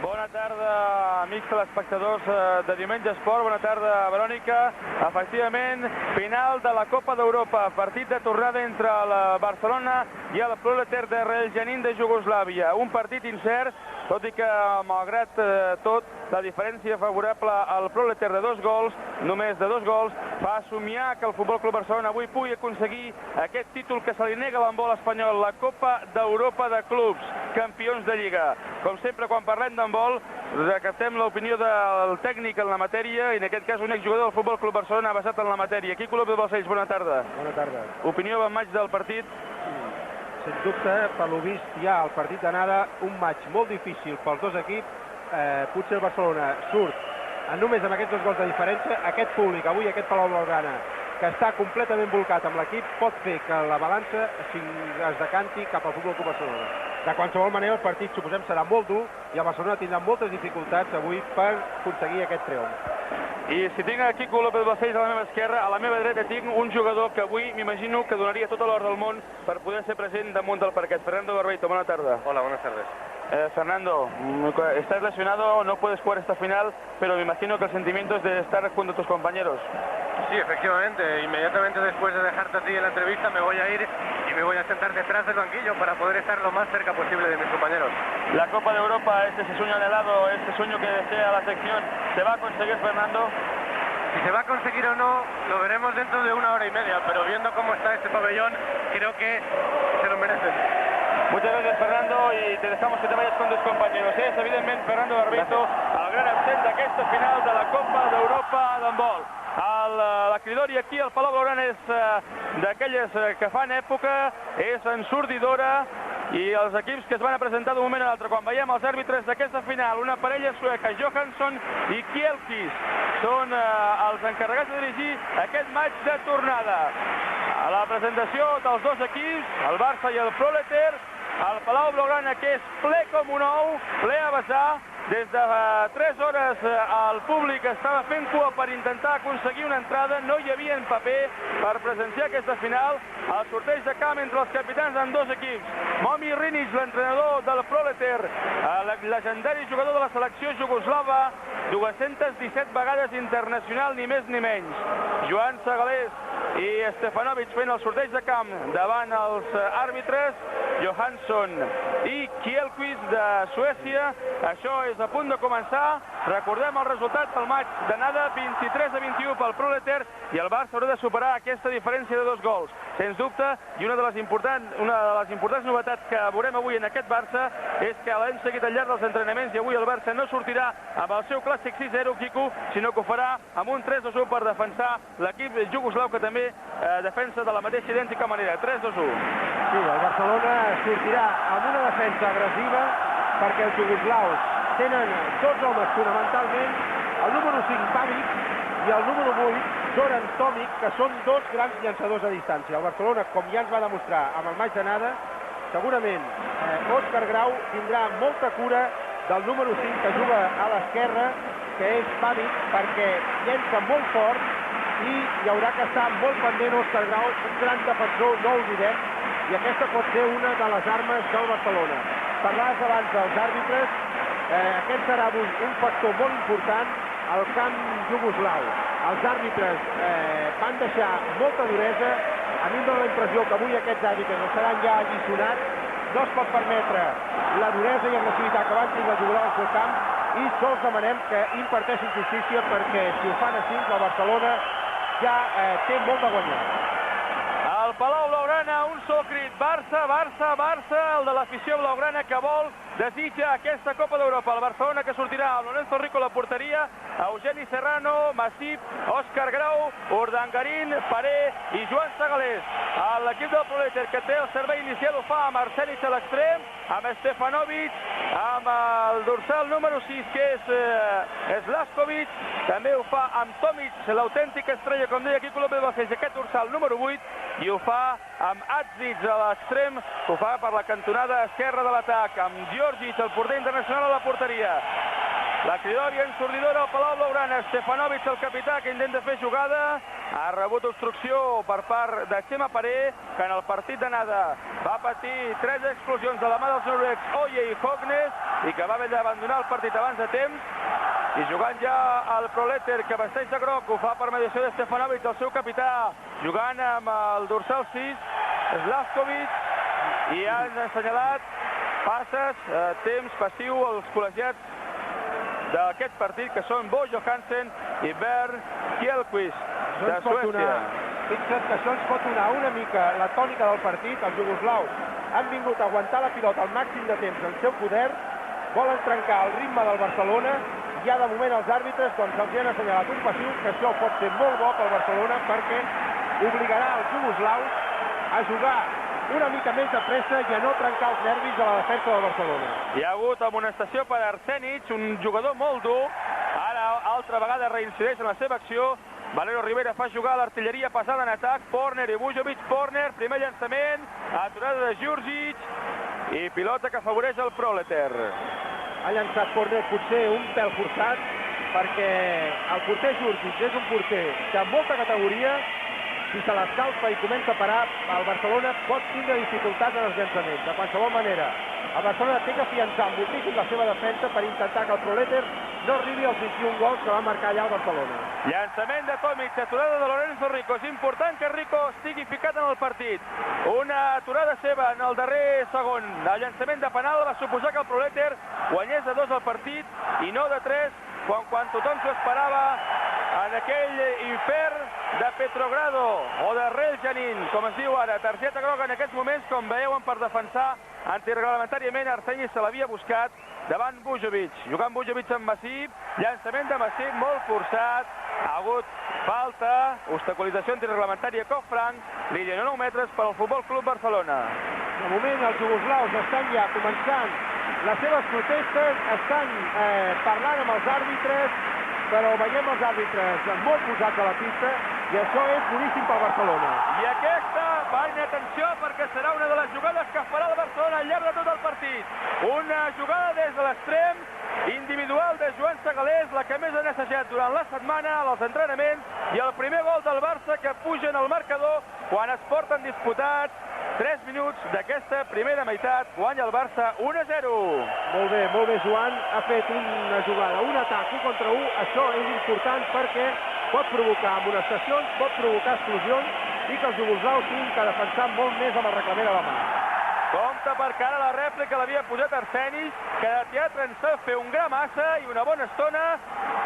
Bona tarda, amics telespectadors de Diumenge Esport. Bona tarda, Verònica. Efectivament, final de la Copa d'Europa. Partit de tornada entre el Barcelona i el Proleter de Reljanin de Jugoslàvia. Un partit incert, tot i que, malgrat tot, la diferència favorable al Proleter de 2 gols, només de 2 gols, fa somiar que el Futbol Club Barcelona avui pugui aconseguir aquest títol que se li nega a l'handbol espanyol, la Copa d'Europa de Clubs, campions de Lliga. Com sempre, quan parlem d'handbol, recaptem l'opinió del tècnic en la matèria, i en aquest cas un exjugador del Futbol Club Barcelona basat en la matèria. Quico López Balcells, bona tarda. Bona tarda. Opinió en maig del partit? Sens dubte, per lo vist ja al partit d'anada, un maig molt difícil pels dos equips. Potser el Barcelona surt només amb aquests 2 gols de diferència. Aquest públic, avui aquest Palau Blaugrana, que està completament volcat amb l'equip, pot fer que la balança es decanti cap al Futbol Club Barcelona. De qualsevol manera, el partit, suposem, serà molt dur i el Barcelona tindrà moltes dificultats avui per aconseguir aquest triomf. I si tinc a Quico López Balcells a la meva esquerra, a la meva dreta tinc un jugador que avui m'imagino que donaria tota l'hora del món per poder ser present damunt del parquet. Fernando Barbeito, buena tarde. Hola, buenas tardes. Fernando, estás lesionado, no puedes jugar esta final, pero me imagino que el sentimiento es de estar junto a tus compañeros. Sí, efectivamente, inmediatamente después de dejarte a ti en la entrevista me voy a ir y me voy a sentar detrás del banquillo para poder estar lo más cerca posible de mis compañeros. La Copa de Europa, ese sueño anhelado, este sueño que desea la sección, ¿se va a conseguir, Fernando? Si se va a conseguir o no, lo veremos dentro de 1 hora y media, pero viendo cómo está este pabellón, creo que se lo merecen. Muchas gracias, Fernando, y te dejamos que te vayas con tus compañeros. És, evidentment, Fernando Barbeito, el gran absent d'aquesta final de la Copa d'Europa d'handbol. La cridòria aquí al Palau Blaugrana és d'aquelles que fan època, és ensordidora, i els equips que es van a presentar d'un moment a l'altre. Quan veiem els àrbitres d'aquesta final, una parella sueca, Johansson i Kielkis, són els encarregats de dirigir aquest maig de tornada. A la presentació dels dos equips, el Barça i el Proleter, al Palau Blaugrana, que és ple com un ou, ple a vessar. Des de 3 hores el públic estava fent cua per intentar aconseguir una entrada, no hi havia paper per presenciar aquesta final. El sorteig de camp entre els capitans amb 2 equips. Momi Rinic, l'entrenador del Proleter, el legendari jugador de la selecció jugoslava, 217 vegades internacional, ni més ni menys. Joan Segalés i Stefanovic fent el sorteig de camp davant els àrbitres, Johansson i Kielkis de Suècia. Això és a punt de començar. Recordem el resultat pel maig d'anada, 23-21 pel Proleter, i el Barça haurà de superar aquesta diferència de 2 gols. Sens dubte, i una de les importants novetats que veurem avui en aquest Barça és que l'hem seguit al llarg dels entrenaments, i avui el Barça no sortirà amb el seu clàssic 6-0, Quico, sinó que ho farà amb un 3-2-1 per defensar l'equip jugoslau, que també defensa de la mateixa idèntica manera. 3-2-1. Sí, el Barcelona sortirà amb una defensa agressiva perquè els jugoslaus tenen 2 homes fonamentalment, el número 5 Pavic i el número 8 Zoran Tomic, que són 2 grans llançadors a distància. El Barcelona, com ja ens va demostrar amb el maig d'anada, segurament Òscar Grau tindrà molta cura del número 5 que juga a l'esquerra, que és Pavic, perquè llença molt fort i hi haurà que estar molt pendent Òscar Grau, un gran defensor, no oblidem, i aquesta pot ser una de les armes del Barcelona. Parlaves abans dels àrbitres, aquest serà avui un factor molt important al camp jugoslau. Els àrbitres van deixar molta duresa. A mi em dóna la impressió que avui aquests àrbitres no seran ja alliçonats. No es pot permetre la duresa i agressivitat que van tenir els jugadors al seu camp, i sols demanem que imparteixin justícia, perquè si ho fan així, el Barcelona ja té molt de guanyar. Al Palau Blaugrana, un sol crit: Barça, Barça, Barça, el de l'afició blaugrana que vol, desitja aquesta Copa d'Europa. El Barcelona, que sortirà amb Lorenzo Rico a la porteria, Eugeni Serrano, Masip, Òscar Grau, Urdangarín, Paré i Joan Segalés. L'equip del Proleter, que té el servei inicial, ho fa amb Arsenic a l'extrem, amb Stefanovic, amb el dorsal número 6, que és Slaskovic, també ho fa amb Tomic, l'autèntica estrella, com deia Quico López Balcells, aquest dorsal número 8, i ho fa amb Adzic a l'extrem, ho fa per la cantonada esquerra de l'atac, amb Djordjic, el porter internacional, a la porteria. La cridòria ensordidora al Palau Blaugrana. Stefanovic, el capità, que intenta fer jugada. Ha rebut obstrucció per part de Chema Paré, que en el partit d'anada va patir 3 explosions de la mà dels noruecs Oye i Hognes i que va haver d'abandonar el partit abans de temps. I jugant ja el Proleter, que vesteix de groc, ho fa per mediació de Stefanovic, el seu capità, jugant amb el dorsal 6, Slavkovic, i han assenyalat passes, temps passiu als col·legiats d'aquest partit, que són Bo Johansen i Bernd Kjellquist, de Suècia. Fixa't que això ens pot donar una mica la tònica del partit. Els jugoslaus han vingut a aguantar la pilota al màxim de temps en seu poder, volen trencar el ritme del Barcelona, i ja de moment els àrbitres doncs els han assenyalat un passiu, que això pot ser molt bo pel Barcelona perquè obligarà els jugoslaus a jugar una mica més de pressa i a no trencar els nervis a la defensa del Barcelona. Hi ha hagut amonestació per Arsenic, un jugador molt dur. Ara altra vegada reincideix en la seva acció. Valero Rivera fa jugar l'artilleria pesada en atac. Porner i Bujovic. Porner, primer llançament, aturada de Djurdjic i pilota que afavoreix el Proleter. Ha llançat Porner potser un pèl forçat perquè el porter Djurdjic és un porter de molta categoria. Si se l'escalfa i comença a parar, el Barcelona pot tindre dificultats en els llançaments. De qualsevol manera, el Barcelona té que afiançar moltíssim la seva defensa per intentar que el Proleter no arribi als 21 gols que va marcar allà el Barcelona. Llançament de Tomic, aturada de Lorenzo Rico. És important que Rico estigui ficat en el partit. Una aturada seva en el darrer segon. El llançament de penal va suposar que el Proleter guanyés de 2 al partit i no de 3, quan tothom s'ho esperava en aquell infern de Petrogrado o de Reljanin, com es diu ara. Targeta groga en aquests moments, com veuen, per defensar antireglamentàriament. Arsenic se l'havia buscat davant Bujovic. Jugant Bujovic amb Masip, llançament de Masip molt forçat, ha hagut falta, obstaculització antireglamentària a Cofranc, línia de 9 metres per al Futbol Club Barcelona. De moment els jugoslaus estan ja començant les seves protestes, estan parlant amb els àrbitres, però veiem els àrbitres molt posats a la pista i això és boníssim pel Barcelona. I aquesta, paren atenció, perquè serà una de les jugades que farà el Barcelona al llarg de tot el partit. Una jugada des de l'extrem individual de Joan Segalés, la que més ha necessitat durant la setmana als entrenaments, i el primer gol del Barça que puja en el marcador quan es porten disputats 3 minuts d'aquesta primera meitat. Guanya el Barça 1-0. Molt bé, Joan. Ha fet una jugada, un atac 1 contra 1. Això és important perquè pot provocar amonestacions, pot provocar explosions i que els jugoslaus tinguin que defensar molt més amb el reglament a la mà. Compte perquè ara la rèplica l'havia posat Arsenic, que de teatre en sap fer un gra massa i una bona estona.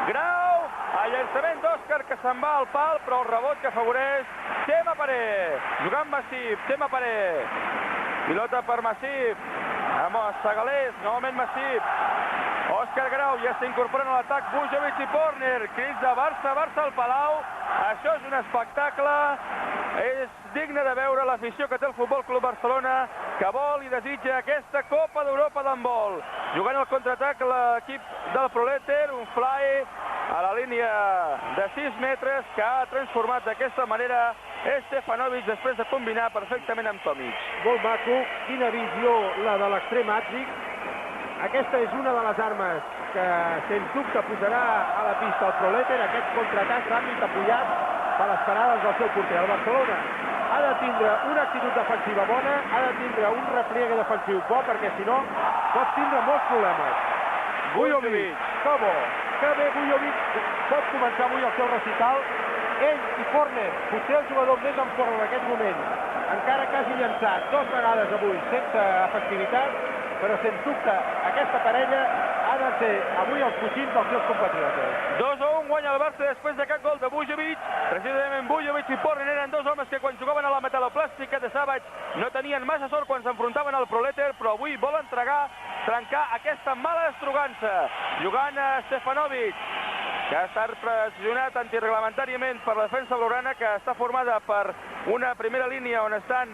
Grau, el llançament d'Òscar que se'n va al pal, però el rebot que afavoreix Chema Paré. Jugant Masip, Chema Paré. Pilota per Masip. Amb Segalés, novament Masip. Òscar Grau ja s'incorporen a l'atac. Bujovic i Porner. Crits de Barça, Barça al Palau. Això és un espectacle. És digne de veure l'afició que té el Futbol Club Barcelona, que vol i desitja aquesta Copa d'Europa d'handbol. Jugant al contraatac l'equip del Proleter, un fly a la línia de 6 metres que ha transformat d'aquesta manera Stefanovic després de combinar perfectament amb Tomic. Molt maco, quina visió la de l'extrem àtic. Aquesta és una de les armes que sens dubte posarà a la pista el Proleter, aquest contraatac ràpid apoyat per les parades del seu porter. El Barcelona ha de tindre una actitud defensiva bona, ha de tindre un repliegue defensiu bo, perquè si no pot tindre molts problemes. Bujovic, que bo, que bé Bujovic, pot començar avui el seu recital. Ell i Porner, potser el jugador més en forma en aquest moment, encara que hagi llançat 2 vegades avui sense efectivitat, però sens dubte aquesta parella ha de ser avui els coixins dels seus compatriotes. 2-1 guanya el Barça després d'aquest gol de Bujovic. Precisament Bujovic i Porner eren 2 homes que quan jugaven a la metaloplàstica de Savage no tenien massa sort quan s'enfrontaven al Proleter, però avui volen trencar aquesta mala estrugança. Jugant a Stefanovic, que ha estat pressionat antireglamentàriament per la defensa blaugrana, que està formada per una primera línia on estan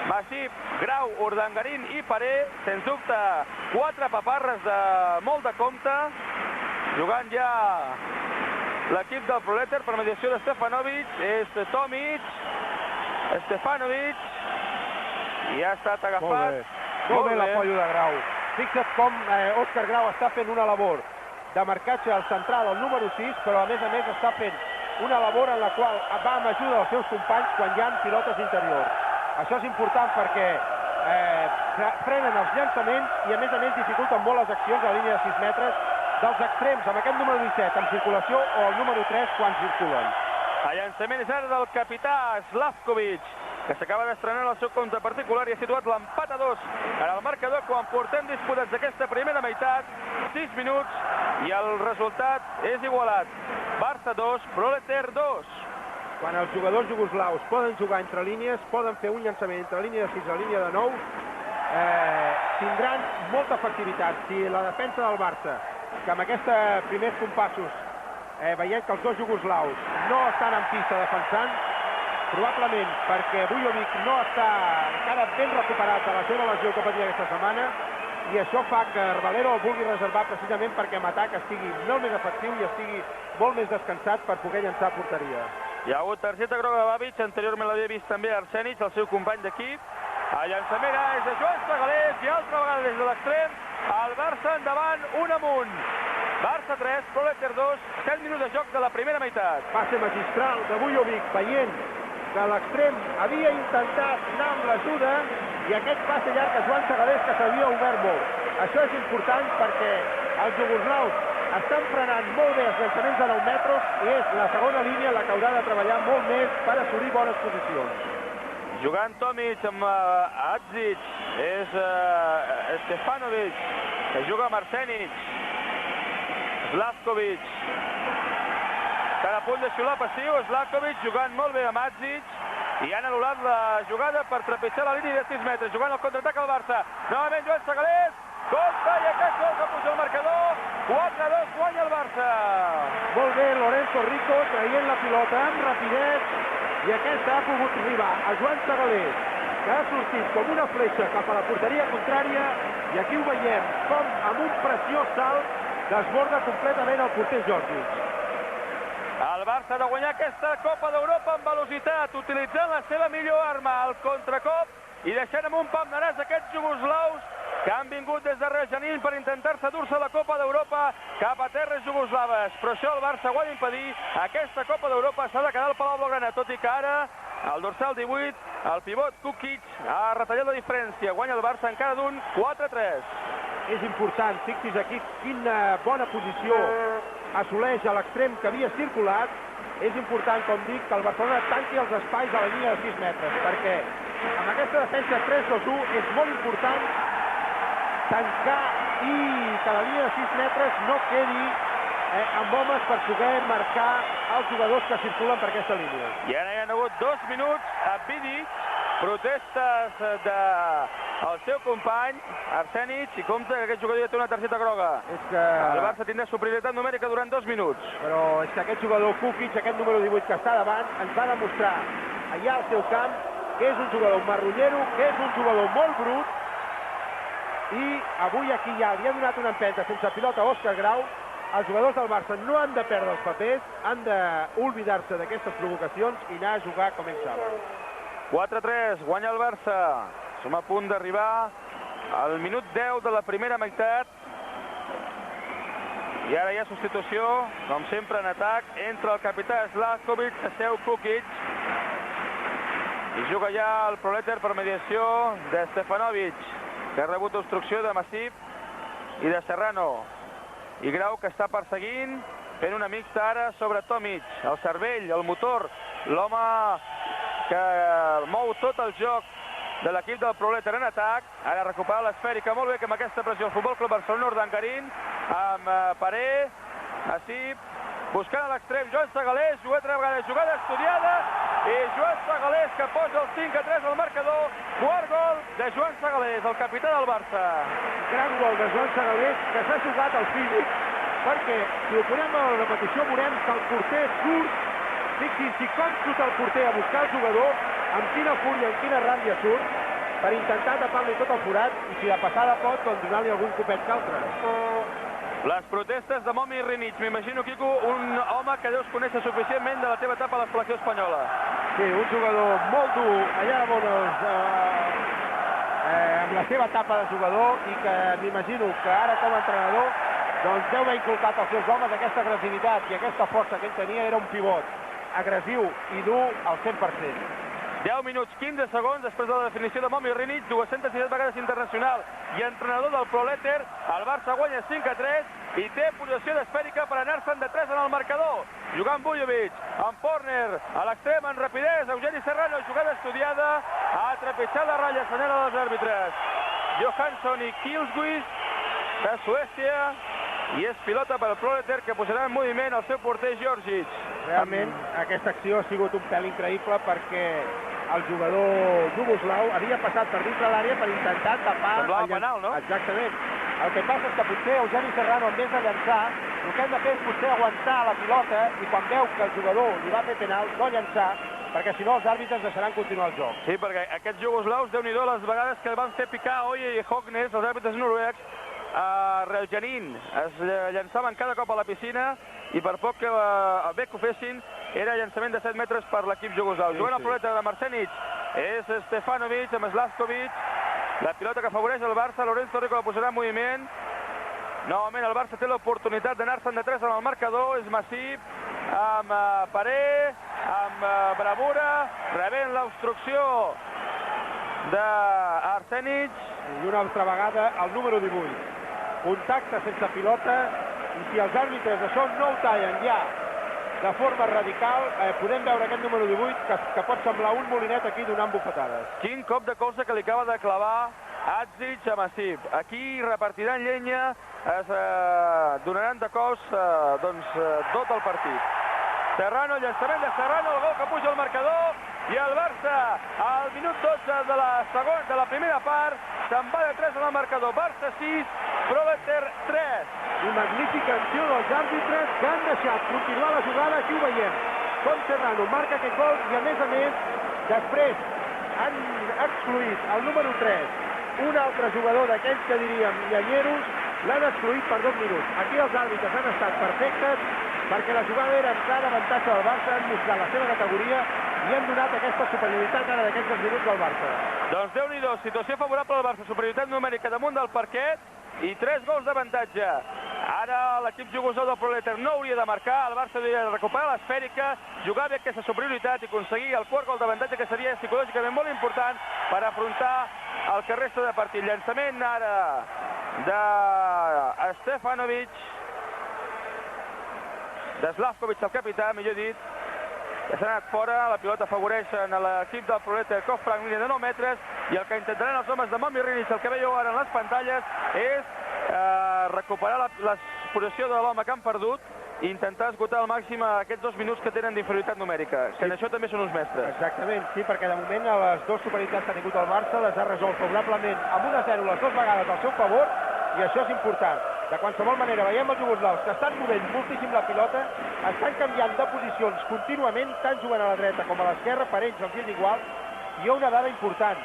Masip, Grau, Urdangarín i Paré. Sens dubte, 4 paparres de molt de compte. Jugant ja l'equip del Proleter per mediació de Stefanovic. És Tomic, Stefanovic, i ha estat agafat. Molt bé l'apoyo de Grau. Fixa't com Òscar Grau està fent una labor de marcatge al central, el número 6, però a més està fent una labor en la qual va amb ajuda dels seus companys quan hi ha pilotes interiors. Això és important perquè frenen els llançaments i a més dificulten molt les accions a la línia de 6 metres dels extrems, amb aquest número 17 en circulació o el número 3 quan circulen. El llançament és ara del capità Slavkovic, que s'acaba d'estrenar en el seu compte particular i ha situat l'empat a 2 en el marcador quan portem disputats aquesta primera meitat, 6 minuts, i el resultat és igualat. Barça 2, Proleter 2. Quan els jugadors jugoslaus poden jugar entre línies, poden fer un llançament entre línia de 6 i línia de 9, tindran molta efectivitat. Si la defensa del Barça, que amb aquests primers compassos veient que els dos jugoslaus no estan en pista defensant, probablement perquè Vujovic no està encara ben recuperat de la seva lesió que patia aquesta setmana, i això fa que Valero el vulgui reservar precisament perquè en atac estigui molt més efectiu i estigui molt més descansat per poder llançar a porteria. Hi ha hagut targeta groga de Babic, anteriorment l'havia vist també Arsenic, el seu company d'equip. El llançament és de Joan Segalés i altra vegada des de l'extrem, el Barça endavant, 1 amunt. Barça 3, Proleter 2, 7 minuts de joc de la primera meitat. Passe magistral de Vujovic, veient que l'extrem havia intentat anar amb l'ajuda, i aquest passe llarg a Joan Segalés que s'havia obert molt. Això és important perquè els jugoslaus estan frenant molt bé els llançaments de 9 metres i és la segona línia la que haurà de treballar molt més per assolir bones posicions. Jugant Tomic amb Adzic, és Stefanovic, que juga amb Arsenic. Slavkovic. Estan a punt de xiular passiu, Slavkovic jugant molt bé amb Adzic, i han anul·lat la jugada per trepitjar la línia de 6 metres, jugant el contraatac al Barça. Novament Joan Segalés, compta, i aquest gol que puja el marcador, 4-2, guanya el Barça. Molt bé, Lorenzo Rico traient la pilota amb rapidesa, i aquesta ha pogut arribar a Joan Segalés, que ha sortit com una fletxa cap a la porteria contrària, i aquí ho veiem, com amb un preciós salt desborda completament el porter Djordjic. El Barça ha de guanyar aquesta Copa d'Europa amb velocitat, utilitzant la seva millor arma, el contracop, i deixant amb un pam de nas aquests jugoslaus que han vingut des de Rejanil per intentar-se dur-se la Copa d'Europa cap a terres jugoslaves. Però això el Barça ho ha d'impedir. Aquesta Copa d'Europa s'ha de quedar al Palau Blaugrana, tot i que ara el dorsal 18, el pivot Kukic, ha retallat la diferència. Guanya el Barça encara d'un 4-3. És important, fixi's aquí quina bona posició assoleix a l'extrem que havia circulat. És important, com dic, que el Barcelona tanqui els espais a la línia de 6 metres, perquè amb aquesta defensa 3-2-1 és molt important tancar i que la línia de 6 metres no quedi amb homes per poder marcar els jugadors que circulen per aquesta línia. I ara hi ha hagut 2 minuts a Vidic, protestes del seu company, Arsenic, i compta que aquest jugador ja té una targeta groga. És que el Barça tindrà superioritat numèrica durant 2 minuts. Però és que aquest jugador Kukic, aquest número 18 que està davant, ens va demostrar allà al seu camp que és un jugador marronyero, que és un jugador molt brut, i avui aquí ja li ha donat una empenta sense pilota a Òscar Grau. Els jugadors del Barça no han de perdre els papers, han d'oblidar-se d'aquestes provocacions i anar a jugar com ells saben. 4-3, guanya el Barça. Som a punt d'arribar al minut 10 de la primera meitat. I ara hi ha substitució, com sempre en atac, entre el capità Slavkovic i seu Kukic. I juga ja el Proleter per mediació de Stefanovic, que ha rebut instrucció de Masip i de Serrano. I Grau, que està perseguint, fent una mixta ara sobre Tomic, el cervell, el motor, l'home que mou tot el joc de l'equip del Proleter en atac. Ara recupera l'esfèrica molt bé, que amb aquesta pressió el Futbol Club Barcelona, Urdangarín, amb Paré, Masip, buscant a l'extrem Joan Segalés, jugada estudiada, i Joan Segalés que posa el 5-3 al marcador. Quart gol de Joan Segalés, el capità del Barça. Gran gol de Joan Segalés, que s'ha jugat al físic, perquè si ho posem a la repetició veurem que el porter surt. Fixin-s'hi com surt el porter a buscar el jugador, amb quina fúria, amb quina ràbia surt, per intentar tapar-li tot el forat, i si de passada pot, doncs donar-li algun copet que altre. Les protestes de Momi Rinic. M'imagino, Quico, un home que deus conèixer suficientment de la teva etapa a la selecció espanyola. Sí, un jugador molt dur allà amb la seva etapa de jugador, i que m'imagino que ara com a entrenador doncs deu haver inculcat als seus homes aquesta agressivitat i aquesta força que ell tenia. Era un pivot agressiu i dur al 100%. 10 minuts, 15 segons després de la definició de Momi Rinic, 217 vegades internacional i entrenador del Proleter. El Barça guanya 5-3 i té possessió d'esfèrica per anar-se'n de 3 en el marcador. Jugant Vujovic, amb Forner, a l'extrem, en rapidesa, Eugeni Serrano, jugada estudiada, ha trepitjat la ratlla, senyora dels àrbitres. Johansson i Kilsquist, de Suècia, i és pilota pel Proleter, que posarà en moviment el seu porter Georgic. Realment, aquesta acció ha sigut un pèl increïble perquè el jugador jugoslau havia passat per dintre l'àrea per intentar tapar... Semblava penal, no? Exactament. El que passa és que potser Eugeni Serrano, en vez de llançar, el que hem de fer és potser aguantar la pilota i quan veu que el jugador li va fer penal, no llançar, perquè si no els àrbitres deixaran continuar el joc. Sí, perquè aquests jugoslaus, Déu-n'hi-do, les vegades que van fer picar Oye i Hognes, els àrbitres noruecs, a Reljanin es llançaven cada cop a la piscina i per poc que bé que ho fessin era llançament de 7 metres per l'equip jugoslau. Jugant al Proleter de Marsenic és Stefanovic amb Slavkovic, la pilota que afavoreix el Barça. Lorenzo Rico la posarà en moviment. Novament el Barça té l'oportunitat d'anar-se'n de 3 en el marcador. És Masip amb Paré, amb bravura, rebent l'obstrucció d'Arsenic. I una altra vegada el número 18. Contacte sense pilota, i si els àrbitres això no ho tallen ja de forma radical, podem veure aquest número 18 que pot semblar un molinet aquí donant bufetades. Quin cop de colze que li acaba de clavar Adzic a Masip. Aquí repartiran llenya, es donaran de cos tot el partit. Serrano, llançament de Serrano, el gol que puja al marcador, i el Barça, al minut 12 de la primera part, se'n va de 3 en el marcador. Barça 6, Proleter 3. I magnífica acció dels àrbitres que han deixat continuar la jugada. Aquí ho veiem. Com Serrano marca aquest gol i, a més, després han excluït el número 3. Un altre jugador d'aquells que diríem llanyeros, l'han excluït per 2 minuts. Aquí els àrbitres han estat perfectes perquè la jugada era en clar d'avantatge del Barça, han mostrat la seva categoria i han donat aquesta superioritat ara d'aquests 2 minuts del Barça. Doncs Déu-n'hi-do, situació favorable al Barça, superioritat numèrica damunt del parquet i 3 gols d'avantatge. Ara l'equip jugoslau del Proleter no hauria de marcar, el Barça hauria de recuperar l'esfèrica, jugar bé aquesta superioritat i aconseguir el quart gol d'avantatge, que seria psicològicament molt important per afrontar el que resta de partit. Llançament ara de Stefanovic, de Slavkovic, el capità, millor dit, que s'ha anat fora. La pilota afavoreix a l'equip del Proleter, que fa una línia de 9 metres, i el que intentaran els homes de Momi Rinic, el que veieu ara en les pantalles, és recuperar la possessió de l'home que han perdut i intentar esgotar al màxim aquests 2 minuts que tenen d'inferioritat numèrica, que en això també són uns mestres. Exactament, sí, perquè de moment les 2 superioritats que ha tingut el Barça les ha resolt favorablement amb 1-0 les 2 vegades al seu favor, i això és important. De qualsevol manera, veiem els jugoslaus que estan movent moltíssim la pilota, estan canviant de posicions contínuament, tant jugant a la dreta com a l'esquerra, per ells els és igual. I hi ha una dada important.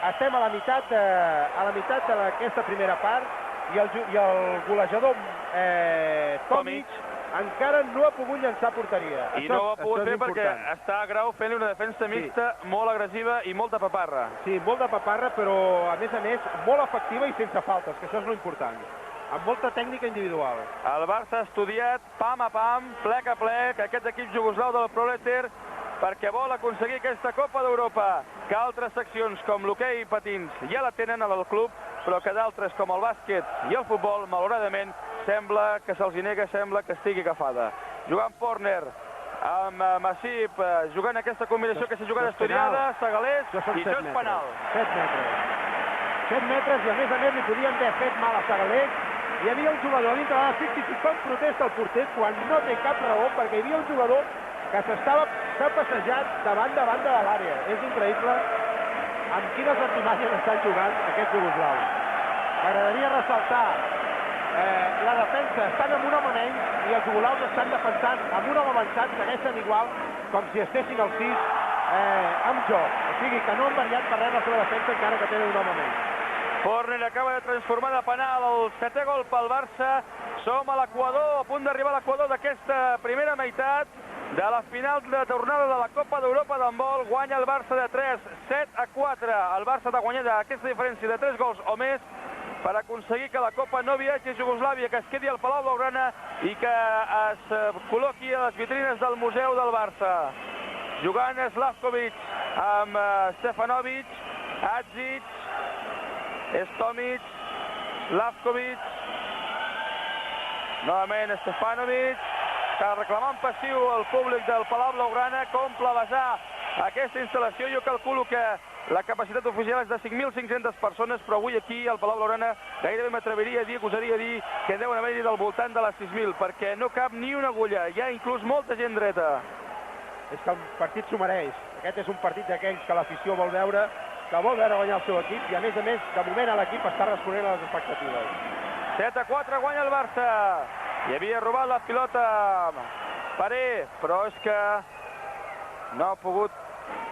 Estem a la meitat d'aquesta primera part i el golejador Tomic encara no ha pogut llançar porteria. I no ho ha pogut fer perquè està Grau fent una defensa mixta molt agressiva i molta paparra. Sí, molt de paparra, però a més, molt efectiva i sense faltes, que això és l'important. Amb molta tècnica individual. El Barça ha estudiat pam a pam, plec a plec, aquest equip jugoslau del Proleter, perquè vol aconseguir aquesta Copa d'Europa, que altres seccions com l'hoquei i patins ja la tenen al club, però que d'altres com el bàsquet i el futbol, malauradament, sembla que se'ls nega, sembla que estigui agafada. Jugant Forner amb Masip, jugant aquesta combinació, aquesta jugada estudiada, Segalés, i això és penal. 7 metres. 7 metres, i a més li podien haver fet mal a Segalés. Hi havia un jugador dintre de la fixi's com protesta el porter quan no té cap raó, perquè hi havia un jugador que s'ha passejat de banda a banda de l'àrea. És increïble amb quines artimalles estan jugant aquests jugoslaus. M'agradaria ressaltar la defensa, estan amb un home menys i els jugoslaus estan defensant amb un home avançat, segueixen igual com si estessin al 6 amb joc. O sigui que no han variat per res la seva defensa encara que tenen un home menys. Forner acaba de transformar de penal el 7è gol pel Barça. Som a l'equador, a punt d'arribar a l'equador d'aquesta primera meitat de la final de tornada de la Copa d'Europa d'handbol. Guanya el Barça de 3, 7-4. El Barça ha de guanyar aquesta diferència de 3 gols o més per aconseguir que la Copa no viatgi a Iugoslàvia, que es quedi al Palau Blaugrana i que es col·loqui a les vitrines del Museu del Barça. Jugant Slavkovic amb Stefanovic, Adzic, Stomic, Slavkovic, novament Stefanovic, que reclamant passiu el públic del Palau Blaugrana, que omple vessar aquesta instal·lació. Jo calculo que la capacitat oficial és de 5.500 persones, però avui aquí al Palau Blaugrana gairebé m'atreviria a dir, gosaria a dir, que deuen haver-hi del voltant de les 6.000, perquè no cap ni una agulla, hi ha inclús molta gent dreta. És que el partit s'ho mereix. Aquest és un partit d'aquells que l'afició vol veure, que vol veure guanyar el seu equip, i a més, de moment l'equip està responent a les expectatives. 7-4 guanya el Barça. I havia robat la pilota Paré, però és que no ha pogut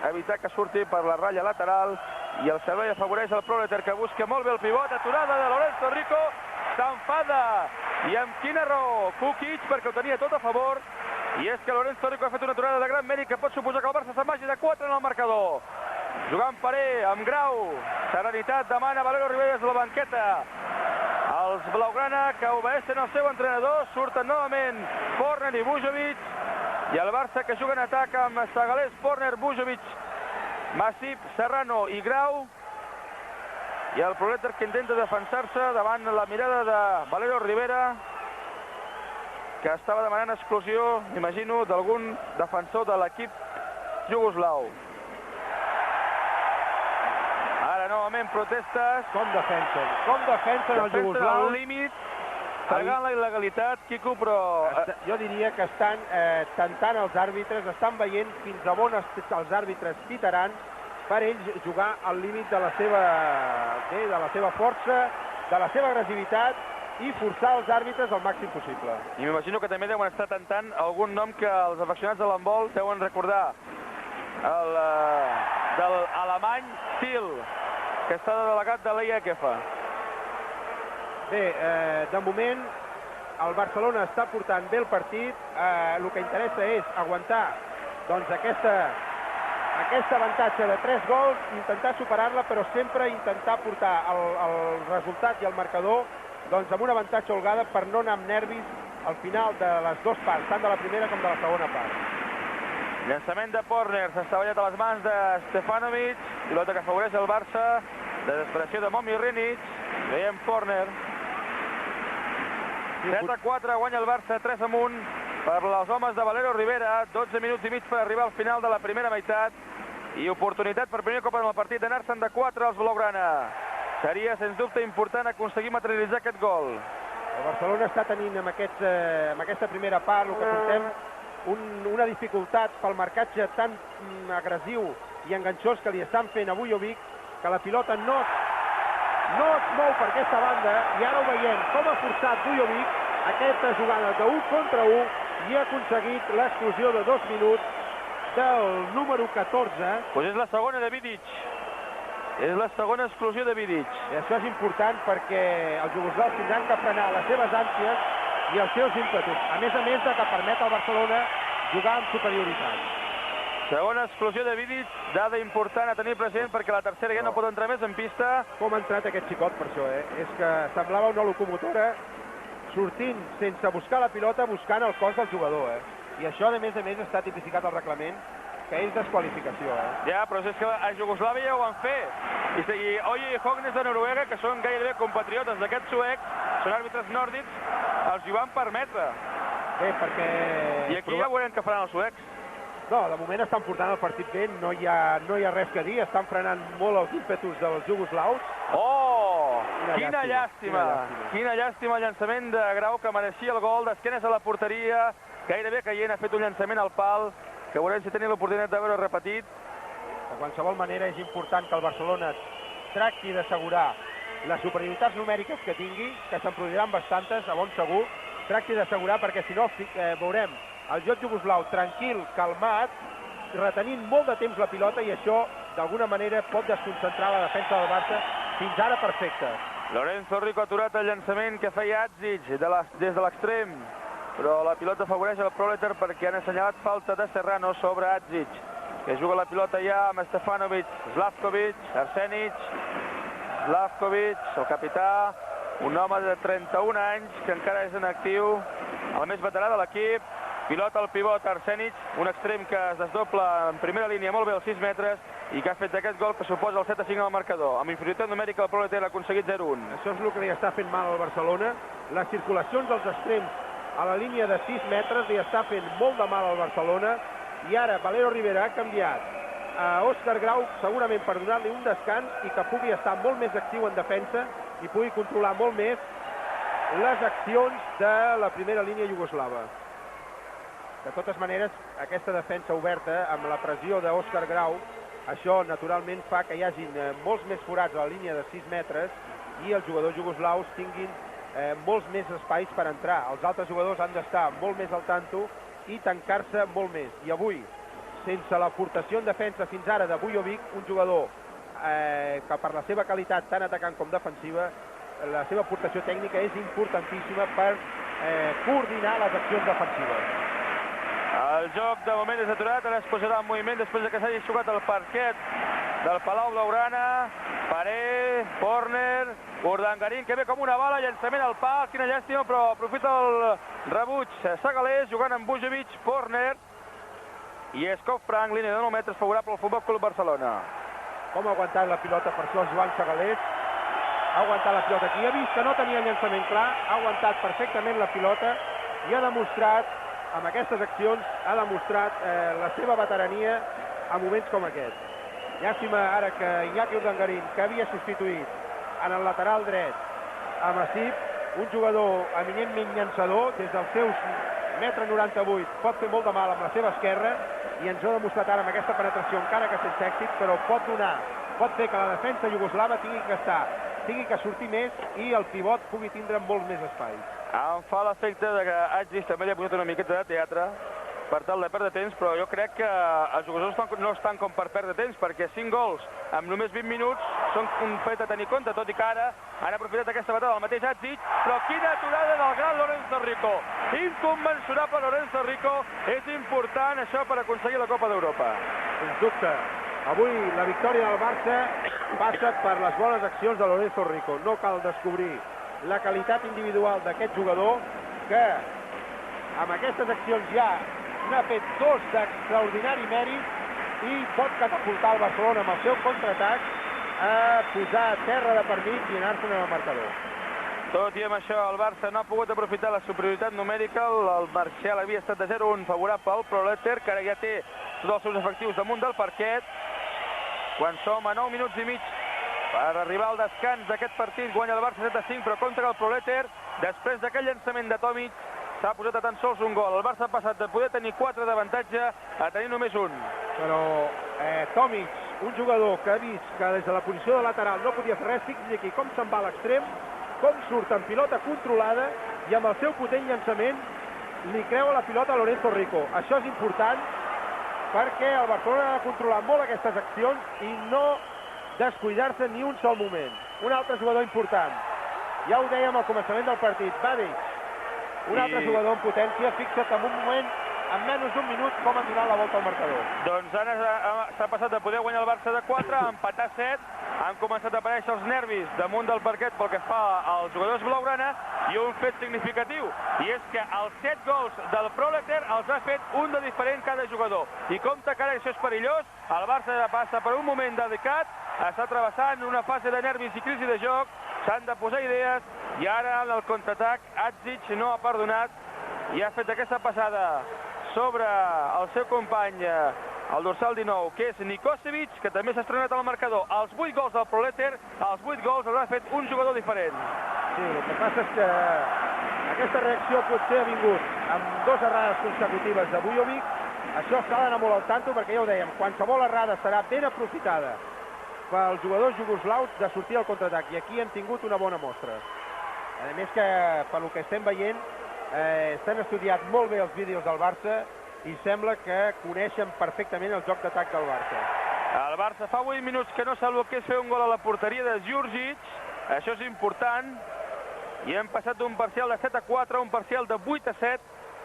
evitar que surti per la ratlla lateral, i el servei afavoreix el Proleter, que busca molt bé el pivot. Aturada de Lorenzo Rico, s'enfada, i amb quina raó Kukic, perquè ho tenia tot a favor, i és que Lorenzo Rico ha fet una aturada de gran mèrit que pot suposar que el Barça se'n vagi de 4 en el marcador. Jugant Paré amb Grau, serenitat, demana Valero Ribelles a la banqueta. Els Blaugrana, que obeeixen el seu entrenador, surten novament Forner i Bujovic, i el Barça que juga en atac amb Segalés, Forner, Bujovic, Masip, Serrano i Grau, i el Proleter que intenta defensar-se davant la mirada de Valero Rivera, que estava demanant exclusió, imagino, d'algun defensor de l'equip jugoslau. Ara novament protestes. Com defensen els jugoslaus. Al límit, pagant la il·legalitat, Quico, però... Jo diria que estan tentant els àrbitres, estan veient fins a on els àrbitres pitaran per ells jugar al límit de la seva força, de la seva agressivitat, i forçar els àrbitres al màxim possible. I m'imagino que també deuen estar tentant algun nom que els afeccionats de l'handbol deuen recordar. Del alemany Thiel, que està de delegat de l'EIHF. Bé, de moment el Barcelona està portant bé el partit. El que interessa és aguantar doncs, aquest avantatge de 3 gols, intentar superar-la, però sempre intentar portar el resultat i el marcador doncs, amb un avantatge holgada per no anar amb nervis al final de les dues parts, tant de la primera com de la segona part. Llançament de Forner, s'ha estavellat a les mans de Stefanovic, pilota que afavoreix el Barça, desesperació de Momi Rinic, veiem Forner. 7-4 guanya el Barça, 3 amunt per els homes de Valero Rivera, 12 minuts i mig per arribar al final de la primera meitat, i oportunitat per primer cop en el partit d'anar-se'n de 4 als Blaugrana. Seria, sens dubte, important aconseguir materialitzar aquest gol. El Barcelona està tenint amb aquesta primera part, el que portem, una dificultat pel marcatge tan agressiu i enganxós que li estan fent a Bujovic, que la pilota no es mou per aquesta banda, i ara ho veiem, com ha forçat Bujovic aquesta jugada d'1 contra 1 i ha aconseguit l'exclusió de 2 minuts del número 14. Pues és la segona de Vidic. És la segona exclusió de Vidic. I això és important perquè els jugoslaus tindran que frenar les seves ànsies i els seus ímpetus, a més de que permet al Barcelona jugar amb superioritat. Segona exclusió de Vidic, dada important a tenir present perquè la tercera ja no pot entrar més en pista. Com ha entrat aquest xicot per això, És que semblava una locomotora sortint sense buscar la pilota, buscant el cos del jugador, I això, a més, està tipificat al reglament, que és desqualificació, Ja, però és que a Iugoslàvia ja ho van fer. I Oye i Hognes de Noruega, que són gairebé compatriotes d'aquests suecs, són àrbitres nòrdics, els hi van permetre. Bé, perquè... I aquí ja veurem què faran els suecs. No, de moment estan portant el partit bé, no hi ha res que dir, estan frenant molt els ímpetus dels jugoslaus. Oh! Quina llàstima! Quina llàstima el llançament de Grau, que mereixia el gol, d'esquenes a la porteria, gairebé caient, ha fet un llançament al pal, que veurem si tenim l'oportunitat de veure repetit. De qualsevol manera és important que el Barcelona tracti d'assegurar les superioritats numèriques que tingui, que se'n produiran bastantes, a bon segur, tracti d'assegurar perquè si no veurem el joc jugoslau tranquil, calmat, retenint molt de temps la pilota, i això d'alguna manera pot desconcentrar la defensa del Barça, fins ara perfecte. Lorenzo Rico ha aturat el llançament que feia Adzic des de l'extrem, però la pilota afavoreix el Proleter perquè han assenyalat falta de Serrano sobre Adzic, que juga la pilota ja amb Stefanovic, Slavkovic, Arsenic, Slavkovic, el capità, un home de 31 anys que encara és en actiu, el més veterà de l'equip. Pilota el pivot Arsenic, un extrem que es desdobla en primera línia molt bé als 6 metres i que ha fet aquest gol que suposa el 7-5 al marcador. Amb inferioritat numèrica el Proleter ha aconseguit 0-1. Això és el que li està fent mal al Barcelona. Les circulacions dels extrems a la línia de 6 metres li està fent molt de mal al Barcelona. I ara Valero Rivera ha canviat a Òscar Grau segurament per donar-li un descans i que pugui estar molt més actiu en defensa i pugui controlar molt més les accions de la primera línia iugoslava. De totes maneres, aquesta defensa oberta amb la pressió d'Òscar Grau, això naturalment fa que hi hagin molts més forats a la línia de 6 metres i els jugadors jugoslaus tinguin molts més espais per entrar. Els altres jugadors han d'estar molt més al tanto i tancar-se molt més. I avui, sense l'aportació en defensa fins ara de Vujovic, un jugador que per la seva qualitat tant atacant com defensiva, la seva aportació tècnica és importantíssima per coordinar les accions defensives. El joc de moment és aturat, ara es posarà en moviment després que s'hagi xocat el parquet del Palau Blaugrana. Paré, Forner, Urdangarín, que ve com una bala, llançament al pal, quina llàstima, però aprofita el rebuig Segalés, jugant amb Vujovic, Forner i Escop Frank, línia de 9 metres favorable al Futbol Club Barcelona. Com ha aguantat la pilota per això Joan Segalés? Ha aguantat la pilota aquí, ha vist que no tenia llançament clar, ha aguantat perfectament la pilota i ha demostrat, amb aquestes accions, ha demostrat la seva veterania a moments com aquest. Llàstima ara que Iñaki Urdangarín, que havia substituït en el lateral dret a Masip, un jugador eminentment llançador, des dels seus 1,98 m, pot fer molt de mal amb la seva esquerra i ens ho ha demostrat ara amb aquesta penetració, encara que sense èxit, però pot fer que la defensa iugoslava tingui que sortir més i el pivot pugui tindre molt més espais. Em fa l'efecte que Agic també li ha posat una miqueta de teatre per tal de perdre temps, però jo crec que els jugadors no estan com per perdre temps, perquè 5 gols en només 20 minuts són un fet a tenir compte, tot i que ara han aprofitat aquesta batalla del mateix Agic, però quina aturada del gran Lorenzo Rico! Inconmensurable Lorenzo Rico, és important això per aconseguir la Copa d'Europa. Sens dubte, avui la victòria del Barça passa per les bones accions de Lorenzo Rico. No cal descobrir la qualitat individual d'aquest jugador que amb aquestes accions ja n'ha fet 2 d'extraordinari mèrit i pot catapultar el Barcelona amb el seu contraatac a posar terra de per mig i anar-se'n al marcador. Tot i amb això, el Barça no ha pogut aprofitar la superioritat numèrica. El Marcial havia estat de 0-1 favorable al Proleter, que ara ja té tots els seus efectius damunt del parquet. Quan som a 9 minuts i mig per arribar al descans d'aquest partit, guanya el Barça 7-5, però contra el Proleter, després d'aquell llançament de Tomic, s'ha posat a tan sols un gol. El Barça ha passat de poder tenir 4 d'avantatge a tenir només un. Però Tomic, un jugador que ha vist que des de la posició de lateral no podia fer res, fixi's aquí com se'n va a l'extrem, com surt en pilota controlada i amb el seu potent llançament li creua la pilota a Lorenzo Rico. Això és important perquè el Barcelona ha de controlar molt aquestes accions i no descuidar-se ni un sol moment. Un altre jugador important, ja ho dèiem al començament del partit, Badic, un altre jugador en potència. Fixa't en un moment, en menys d'un minut, com han donat la volta al marcador. Doncs ara s'ha passat de poder guanyar el Barça de 4 a empatar 7. Han començat a aparèixer els nervis damunt del parquet pel que fa als jugadors blaugrana i un fet significatiu, i és que els 7 gols del Proleter els ha fet un de diferent cada jugador. I compte que ara això és perillós, el Barça passa per un moment delicat, està travessant una fase de nervis i crisi de joc, s'han de posar idees, i ara en el contraatac Agic no ha perdonat i ha fet aquesta passada sobre el seu company, el dorsal 19, que és Nikosevic, que també s'ha estrenat al marcador. Els 8 gols del Proleter, els 8 gols els ha fet un jugador diferent. Sí, el que passa és que aquesta reacció potser ha vingut amb 2 errades consecutives de Vujovic. Això s'ha d'anar molt al tanto perquè ja ho dèiem, qualsevol errada serà ben aprofitada pels jugadors jugoslaus de sortir al contraatac, i aquí hem tingut una bona mostra. A més que, pel que estem veient, s'han estudiat molt bé els vídeos del Barça i sembla que coneixen perfectament el joc d'atac del Barça. El Barça fa 8 minuts que no sap el que és fer un gol a la porteria de Djurdjic, això és important, i hem passat d'un parcial de 7-4 a un parcial de 8-7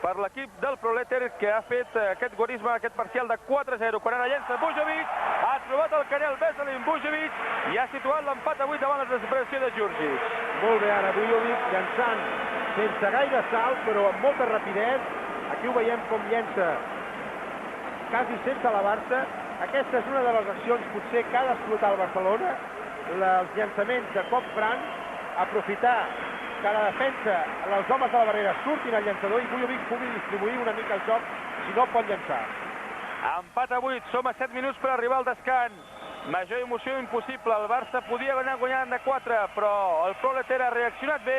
per l'equip del Proleter, que ha fet aquest guarisme, aquest parcial de 4-0. Quan ara llença Vujovic, ha trobat el Canel Veselin Bujovic i ha situat l'empat a 8 davant la desesperació de Djurdjic. Molt bé ara Bujovic llançant sense gaire salt però amb molta rapidesa. Aquí ho veiem com llença quasi sense elevar-se. Aquesta és una de les accions potser que ha d'explotar el Barcelona, els llançaments de cop franc, aprofitar que la defensa, els homes de la barrera surtin al llançador i Bujovic pugui distribuir una mica el joc si no pot llançar. Empat a 8, som a 7 minuts per arribar al descans. Major emoció impossible, el Barça podia anar guanyant de 4, però el Proleter ha reaccionat bé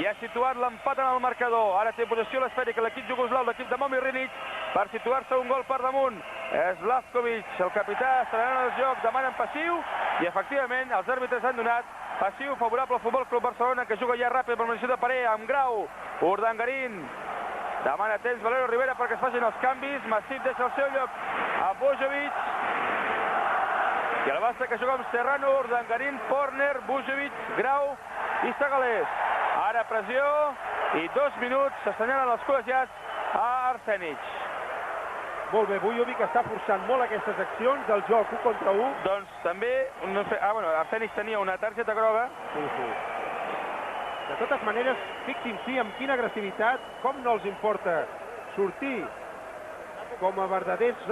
i ha situat l'empat en el marcador. Ara té possessió l'esfèrica l'equip jugoslau, l'equip de Momi Rinic, per situar-se un gol per damunt. Slavkovic, el capità, estrenant el joc, demanen passiu i efectivament els àrbitres han donat passiu favorable al Futbol Club Barcelona, que juga ja ràpid per l'anició de Paré amb Grau. Urdangarín demana temps Valero Rivera perquè es facin els canvis. Masip deixa el seu lloc a Bujovic. I el Barça que juga amb Serrano, Urdangarín, Porner, Bujovic, Grau i Segalés. Ara pressió i 2 minuts s'assenyalen els col·legiats a Arsènic. Molt bé, Bujovic està forçant molt aquestes accions del joc 1 contra 1. Doncs també, Arsènic tenia una targeta groga. Sí. De totes maneres, fixin-s'hi amb quina agressivitat, com no els importa sortir com a verdaders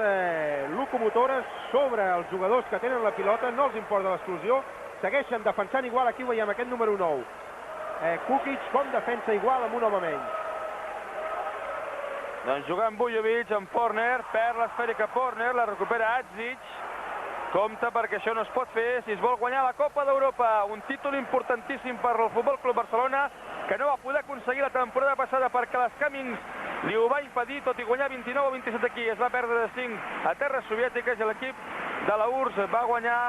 locomotores sobre els jugadors que tenen la pilota, no els importa l'exclusió, segueixen defensant igual. Aquí veiem aquest número 9. Kukic com defensa igual amb un home menys. Doncs jugant Bujovic amb Porner, perd l'esfèrica Porner, la recupera Adzic. Compte perquè això no es pot fer si es vol guanyar la Copa d'Europa, un títol importantíssim per al Futbol Club Barcelona, que no va poder aconseguir la temporada passada perquè les Cummings li ho va impedir, tot i guanyar 29 o 27 aquí. Es va perdre de 5 a terres soviètiques i l'equip de la URSS va guanyar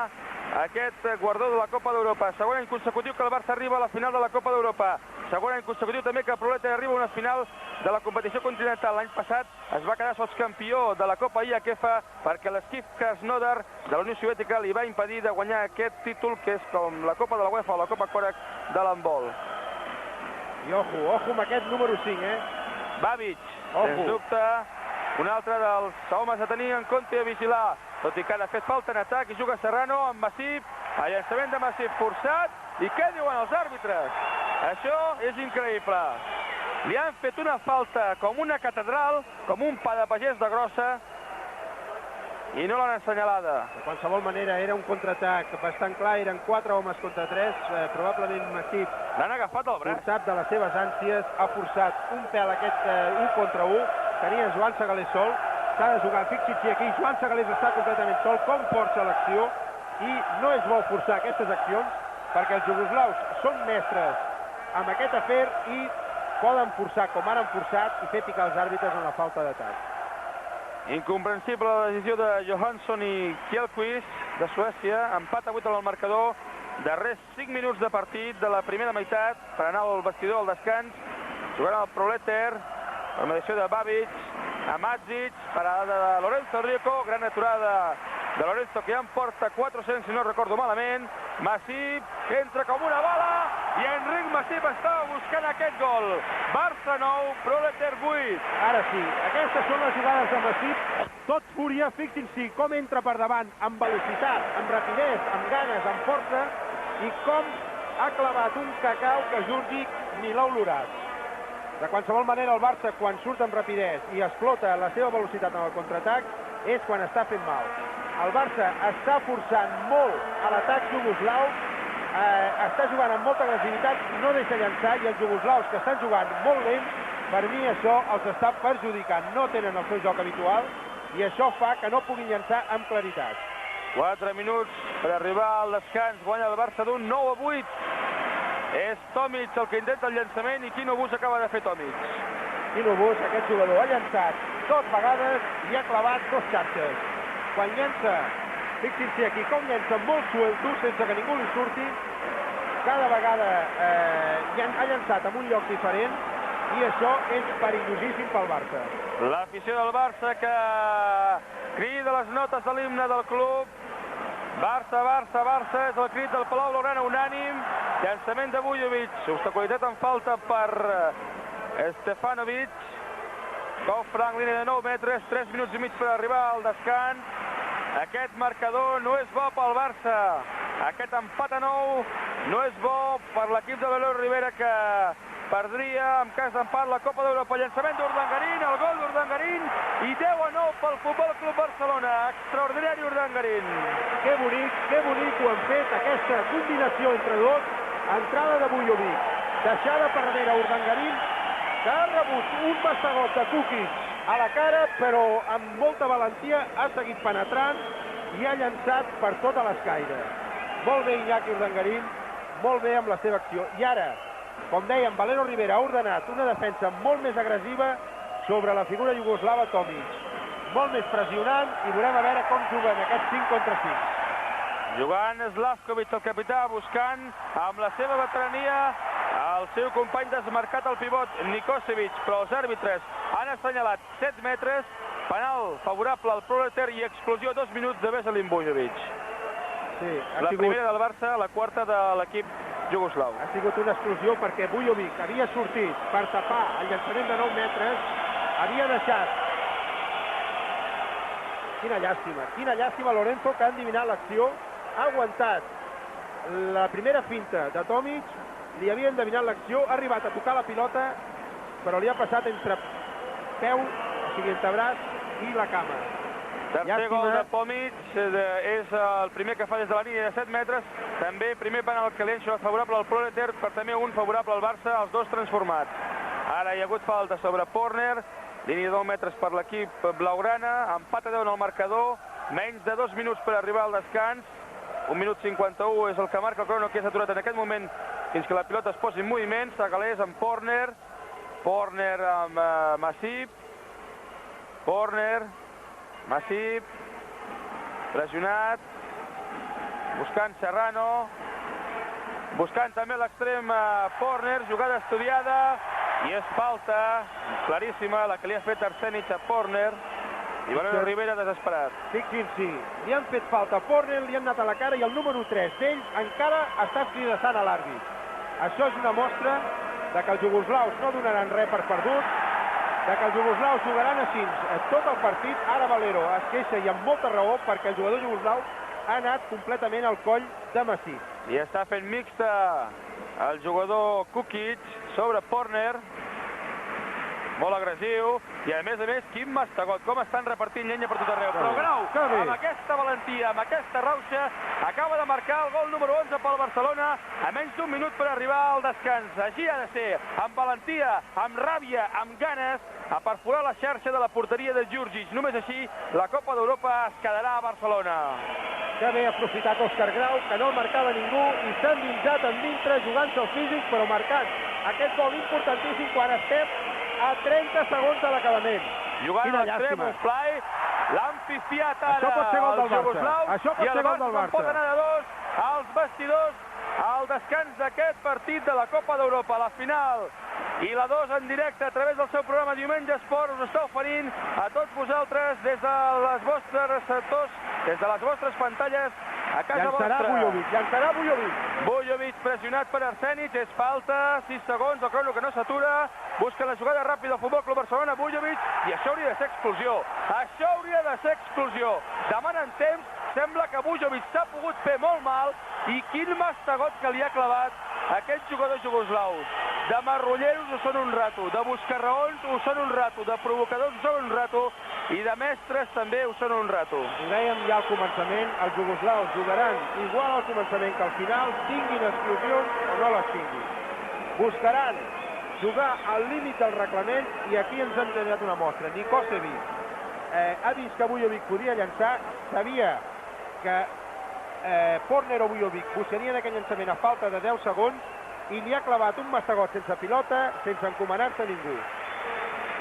aquest guardó de la Copa d'Europa. Segon any consecutiu que el Barça arriba a la final de la Copa d'Europa. Segon any consecutiu també que el Proleter arriba a una final de la competició continental. L'any passat es va quedar sotscampió de la Copa IHF perquè l'Skif Krasnodar de la Unió Soviètica li va impedir de guanyar aquest títol, que és com la Copa de la UEFA o la Copa Korak de l'handbol. I ojo amb aquest número 5, Babic, sens dubte, un altre dels homes a tenir en compte i a vigilar. Tot i que ha fet falta en atac i juga Serrano amb Masip, el llançament de Masip forçat. I què diuen els àrbitres? Això és increïble. Li han fet una falta com una catedral, com un pa de pagès de grossa, i no l'han assenyalada. De qualsevol manera, era un contraatac bastant clar, eren 4 homes contra 3, probablement Masip l'han agafat al braç. Forçat de les seves ànsies, ha forçat un pèl aquest 1 contra 1, tenia Joan Segalés sol, s'ha de jugar, fixin-s'hi aquí, Joan Segalés està completament sol, com força l'acció, i no es vol forçar aquestes accions, perquè els jugoslaus són mestres amb aquest afer i poden forçar com ara han forçat i fer picar els àrbitres en la falta d'atac. Incomprensible la decisió de Johansson i Kjellquist de Suècia. Empat a 8 en el marcador. Darrers 5 minuts de partit de la primera meitat per anar al vestidor al descans. Jugant al Proleter, per mediació de Babic, a Madzic, parada de Lorenzo Rico, gran aturada de Lorenzo que ja en porta 400 si no recordo malament. Masip entra com una bala i Enric Masip estava buscant aquest gol. Barça 9, Proleter 8. Ara sí, aquestes són les jugades de Masip, tot fúria, fixin-s'hi com entra per davant, amb velocitat, amb rapidesa, amb ganes, amb força, i com ha clavat un cacau que Djurdjic ni l'ha olorat. De qualsevol manera, el Barça, quan surt amb rapidesa i explota la seva velocitat en el contraatac, és quan està fent mal. El Barça està forçant molt a l'atac jugoslau, està jugant amb molta agressivitat, no deixa llançar, i els jugoslaus que estan jugant molt lents, per mi això els està perjudicant. No tenen el seu joc habitual i això fa que no puguin llançar amb claritat. 4 minuts per arribar al descans, guanya el Barça d'un 9 a 8. És Tomic el que intenta el llançament i Kino Bus acaba de fer Tomic. Kino Bus, aquest jugador, ha llançat 2 vegades i ha clavat 2 xarxes. Quan llença, fixin-s'hi aquí, com llença molt suelto, sense que ningú li surti, cada vegada ha llançat en un lloc diferent i això és perillosíssim pel Barça. L'afició del Barça que crida les notes de l'himne del club. Barça, Barça, Barça, és el crit del Palau Blaugrana unànim. Llançament de Bujovic, obstaculitat en falta per Stefanovic. Cop franc, línia de 9 metres, 3 minuts i mig per arribar al descans. Aquest marcador no és bo pel Barça. Aquest empat a 9 no és bo per l'equip de Valero Rivera, que perdria en cas d'empat la Copa d'Europa. Llançament d'Urdangarín, el gol d'Urdangarín, i 10-9 pel Futbol Club Barcelona. Extraordinari Urdangarín. Que bonic ho han fet, aquesta combinació entre dos. Entrada de Vujovic, deixada per darrere Urdangarín, que ha rebut un passagot de Kukic a la cara, però amb molta valentia ha seguit penetrant i ha llançat per tota l'escaire. Molt bé Iñaki Urdangarín, molt bé amb la seva acció. I ara, com dèiem, Valero Rivera ha ordenat una defensa molt més agressiva sobre la figura iugoslava Tomic. Molt més pressionant, i veurem a veure com juguen aquests 5 contra 5. Jugant Slavkovic, el capità, buscant amb la seva veterania el seu company desmarcat al pivot, Nikosevic, però els àrbitres han assenyalat 7 metres, penal favorable al Proleter i exclusió 2 minuts de Veselin Vujovic. Sí, la primera del Barça, la quarta de l'equip jugoslau. Ha sigut una exclusió perquè Vujovic havia sortit per tapar el llançament de 9 metres, havia deixat... Quina llàstima, Lorenzo, que ha endivinat l'acció, ha aguantat la primera finta de Tomic, li havia endevinat l'acció, ha arribat a tocar la pilota, però li ha passat entre peu, o sigui, entre braç i la cama. Tercer gol de Tomic, és el primer que fa des de la línia de 7 metres, també primer penal que li ha enxuat favorable al Proleter, per també un favorable al Barça, els dos transformats. Ara hi ha hagut falta sobre Porner, línia de 10 metres per l'equip blaugrana, empat a 10 en el marcador, menys de 2 minuts per arribar al descans, 1 minut 51 és el que marca el crono, que és aturat en aquest moment fins que la pilota es posi en moviment. Segalés amb Porner, Porner amb Masip, Porner, Masip, pressionat, buscant Serrano, buscant també l'extrem Porner, jugada estudiada, i és falta claríssima la que li ha fet Arsenic a Porner, i Valero Rivera desesperat. Fixin-s'hi, li han fet falta a Porner, li han anat a la cara, i el número 3 d'ells encara està escridassant a l'àrbit. Això és una mostra de que els jugoslaus no donaran res per perdut, de que els jugoslaus jugaran així tot el partit. Ara Valero es queixa, i amb molta raó, perquè el jugador jugoslau ha anat completament al coll de Masip. I està fent mixta el jugador Kukic sobre Porner, molt agressiu, i a més, quin mastegot, com estan repartint llenya per tot arreu. Però Grau, amb aquesta valentia, amb aquesta rauxa, acaba de marcar el gol número 11 pel Barcelona, a menys d'un minut per arribar al descans. Així ha de ser, amb valentia, amb ràbia, amb ganes, a perforar la xarxa de la porteria de Djurdjic. Només així, la Copa d'Europa es quedarà a Barcelona. Que bé aprofitat Òscar Grau, que no el marcava ningú, i s'ha endinsat endintre jugant-se el físic, però marcant aquest gol importantíssim quan estem a 30 segons de l'acabament. Jugant a l'extrem, un fly, l'han pifiat ara els jugoslaus, i el Barça pot anar de 2 als vestidors al descans d'aquest partit de la Copa d'Europa, la final. I la 2 en directe a través del seu programa Diumenge Esport us està oferint a tots vosaltres des de les vostres sectors, des de les vostres pantalles a casa vostra. Llançarà Vujovic. Vujovic pressionat per Arsenic, és falta, 6 segons, el crono que no s'atura, busca la jugada ràpida al Futbol Club Barcelona, Vujovic, i això hauria de ser explosió. Això hauria de ser explosió. Demanen temps, sembla que Vujovic s'ha pogut fer molt mal, i quin mastegot que li ha clavat aquest jugador jugoslau. De marrulleros ho són un rato, de buscarraons ho són un rato, de provocadors ho són un rato, i de mestres també ho són un rato. Ho dèiem ja al començament, els jugoslaus jugaran igual al començament que al final, tinguin exclusions o no les tinguin. Buscaran jugar al límit del reglament, i aquí ens han donat una mostra. Nikosevic ha vist que Vujovic podia llançar, sabia que Porner o Vujovic buscarien aquell llançament a falta de 10 segons, i li ha clavat un mastegot sense pilota, sense encomanar-se a ningú.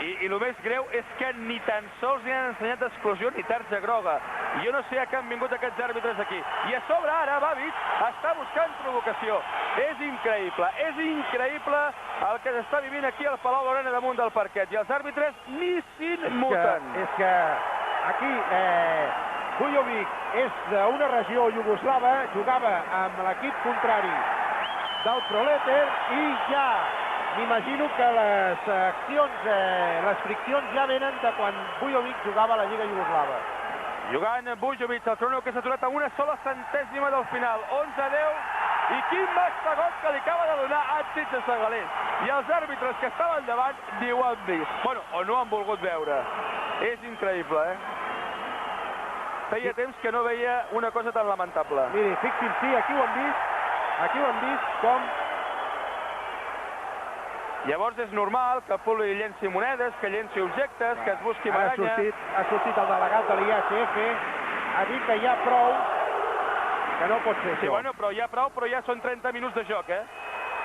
I el més greu és que ni tan sols li han ensenyat d'exclusió ni tarja groga. Jo no sé a què han vingut aquests àrbitres aquí. I a sobre ara Babic està buscant provocació. És increïble el que s'està vivint aquí al Palau Blaugrana damunt del parquet. I els àrbitres ni s'immuten. És que aquí Vujovic és d'una regió iugoslava, jugava amb l'equip contrari del Proleter, i ja m'imagino que les accions, les friccions ja venen de quan Vujovic jugava a la Lliga Iugoslava. Jugant Bujovic, el crono que s'ha aturat a una sola centèsima del final. 11-10, i quin mastegot que li acaba de donar Atsic a Segalés. I els àrbitres que estaven davant ni ho han vist. Bueno, o no han volgut veure. És increïble, Feia temps que no veia una cosa tan lamentable. Miri, fixin-s'hi, aquí ho han vist com... Llavors és normal que el públic llenci monedes, que llenci objectes, que es busqui medalla. Ha sortit el delegat de l'IHF, ha dit que hi ha prou, que no pot ser Sí, això. bueno, però hi ha prou, però ja són 30 minuts de joc,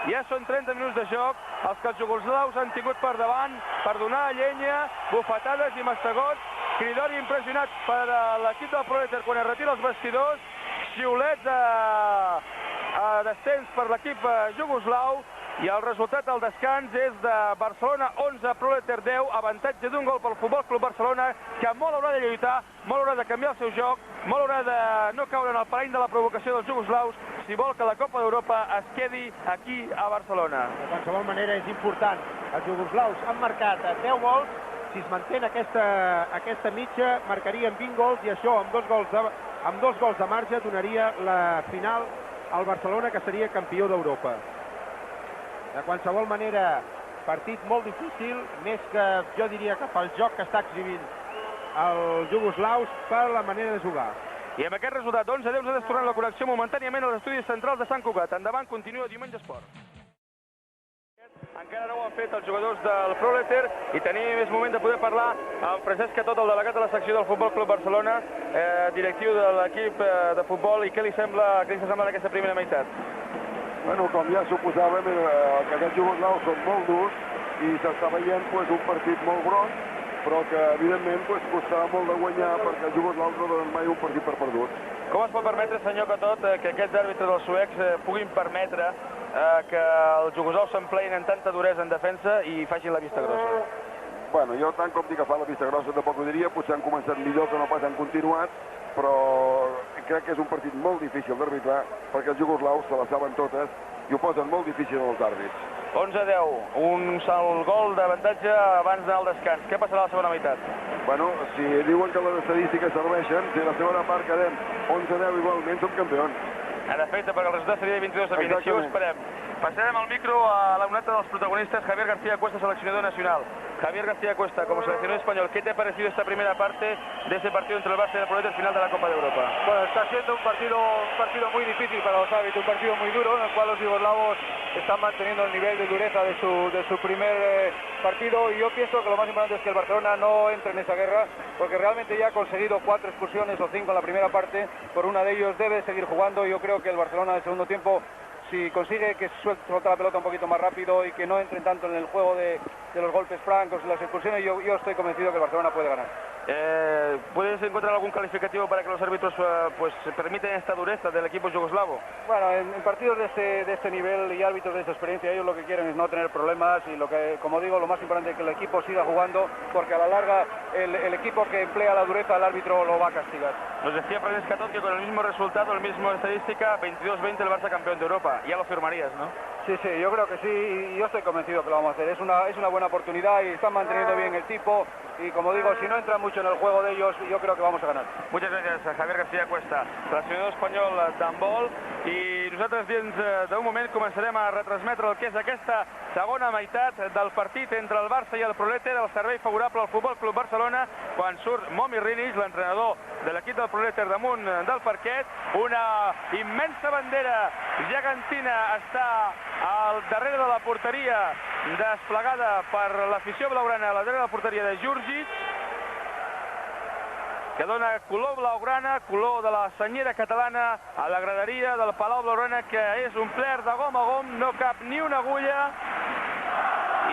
Ja són 30 minuts de joc, els que els jugoslaus han tingut per davant, per donar llenya, bufetades i mastegots, cridori impressionat per l'equip del Proleter quan es retira els vestidors, xiulets a descens per l'equip jugoslau, i el resultat del descans és de Barcelona 11, Proleter 10, avantatge d'un gol pel Futbol Club Barcelona, que molt haurà de lluitar, molt haurà de canviar el seu joc, molt haurà de no caure en el parany de la provocació dels jugoslaus, si vol que la Copa d'Europa es quedi aquí a Barcelona. De qualsevol manera és important. Els jugoslaus han marcat 10 gols, si es mantén aquesta mitja, marcarien 20 gols, i això, amb dos gols de marge, donaria la final al Barcelona, que seria campió d'Europa. De qualsevol manera, partit molt difícil, més que jo diria que pel joc que està exhibint els jugoslaus, per la manera de jugar. I amb aquest resultat 11-10 s'ha destornat la connexió momentàniament als estudis centrals de Sant Cugat. Endavant, continua Diumenge Esport. Encara no ho han fet els jugadors del Proleter i tenim més moment de poder parlar amb Francesc Catot, el delegat de la secció del Futbol Club Barcelona, directiu de l'equip de futbol, i què li sembla aquesta primera meitat? Bueno, com ja suposàvem, que aquests jugoslaus són molt durs i s'està veient un partit molt gros, però que evidentment costarà molt de guanyar perquè els jugoslaus no donen mai un partit per perdut. Com es pot permetre, senyor Catot, que aquests àrbitres dels suecs puguin permetre que els jugoslaus s'empleïn en tanta duresa en defensa i facin la vista grossa? Bueno, jo tant com dic que fa la vista grossa tampoc ho diria, potser han començat millor que no pas han continuat, però crec que és un partit molt difícil d'arbitrar perquè els jugoslaus se la saben totes i ho posen molt difícil als àrbits. 11-10, un sol gol d'avantatge abans del descans. Què passarà a la segona meitat? Bueno, si diuen que les estadístiques serveixen, si a la segona part quedem 11-10 igualment, som campions. En efecte, perquè el resultat seria de 22-20, així ho esperem. Passarem el micro a la unata dels protagonistas, Javier García Cuesta, seleccionador nacional. Javier García Cuesta, como seleccionador español, ¿qué te ha parecido esta primera parte de ese partido entre el Barça y el Proleter, final de la Copa de Europa? Bueno, está siendo un partido muy difícil para los árbitros, un partido muy duro, en el cual los yugoslavos están manteniendo el nivel de dureza de su primer partido, y yo pienso que lo más importante es que el Barcelona no entre en esa guerra, porque realmente ya ha conseguido 4 expulsiones o 5 en la primera parte, por una de ellos debe seguir jugando, y yo creo que el Barcelona en el segundo tiempo, si consigue que suelte la pelota un poquito más rápido y que no entren tanto en el juego de los golpes francos y las expulsiones, yo estoy convencido que el Barcelona puede ganar. ¿Puedes encontrar algún calificativo para que los árbitros permiten esta dureza del equipo yugoslavo? Bueno, en partidos de este nivel y árbitros de esta experiencia, ellos lo que quieren es no tener problemas, y como digo, lo más importante es que el equipo siga jugando, porque a la larga el equipo que emplea la dureza, el árbitro lo va a castigar. Nos decía Francesc Catot que con el mismo resultado, la misma estadística, 22-20 el Barça campeón de Europa. Ya lo firmarías, ¿no? Sí, yo creo que sí, y yo estoy convencido que lo vamos a hacer. Es una buena oportunidad y están manteniendo bien el tipo, y como digo, si no entra mucho en el juego de ellos, yo creo que vamos a ganar. Muchas gracias a Javier García Cuesta, seleccionador espanyol d'handbol, i nosaltres dins d'un moment començarem a retransmetre el que és aquesta segona meitat del partit entre el Barça i el Proleter, el servei favorable al Futbol Club Barcelona, quan surt Momi Rinic, l'entrenador de l'equip del Proleter, damunt del parquet. Una immensa bandera gegantina està al darrere de la porteria, desplegada per l'afició blaugrana a la darrere de la porteria de Djurdjic, que dona color blaugrana, color de la senyera catalana, a la graderia del Palau Blaugrana, que és un pler de gom a gom, no cap ni una agulla,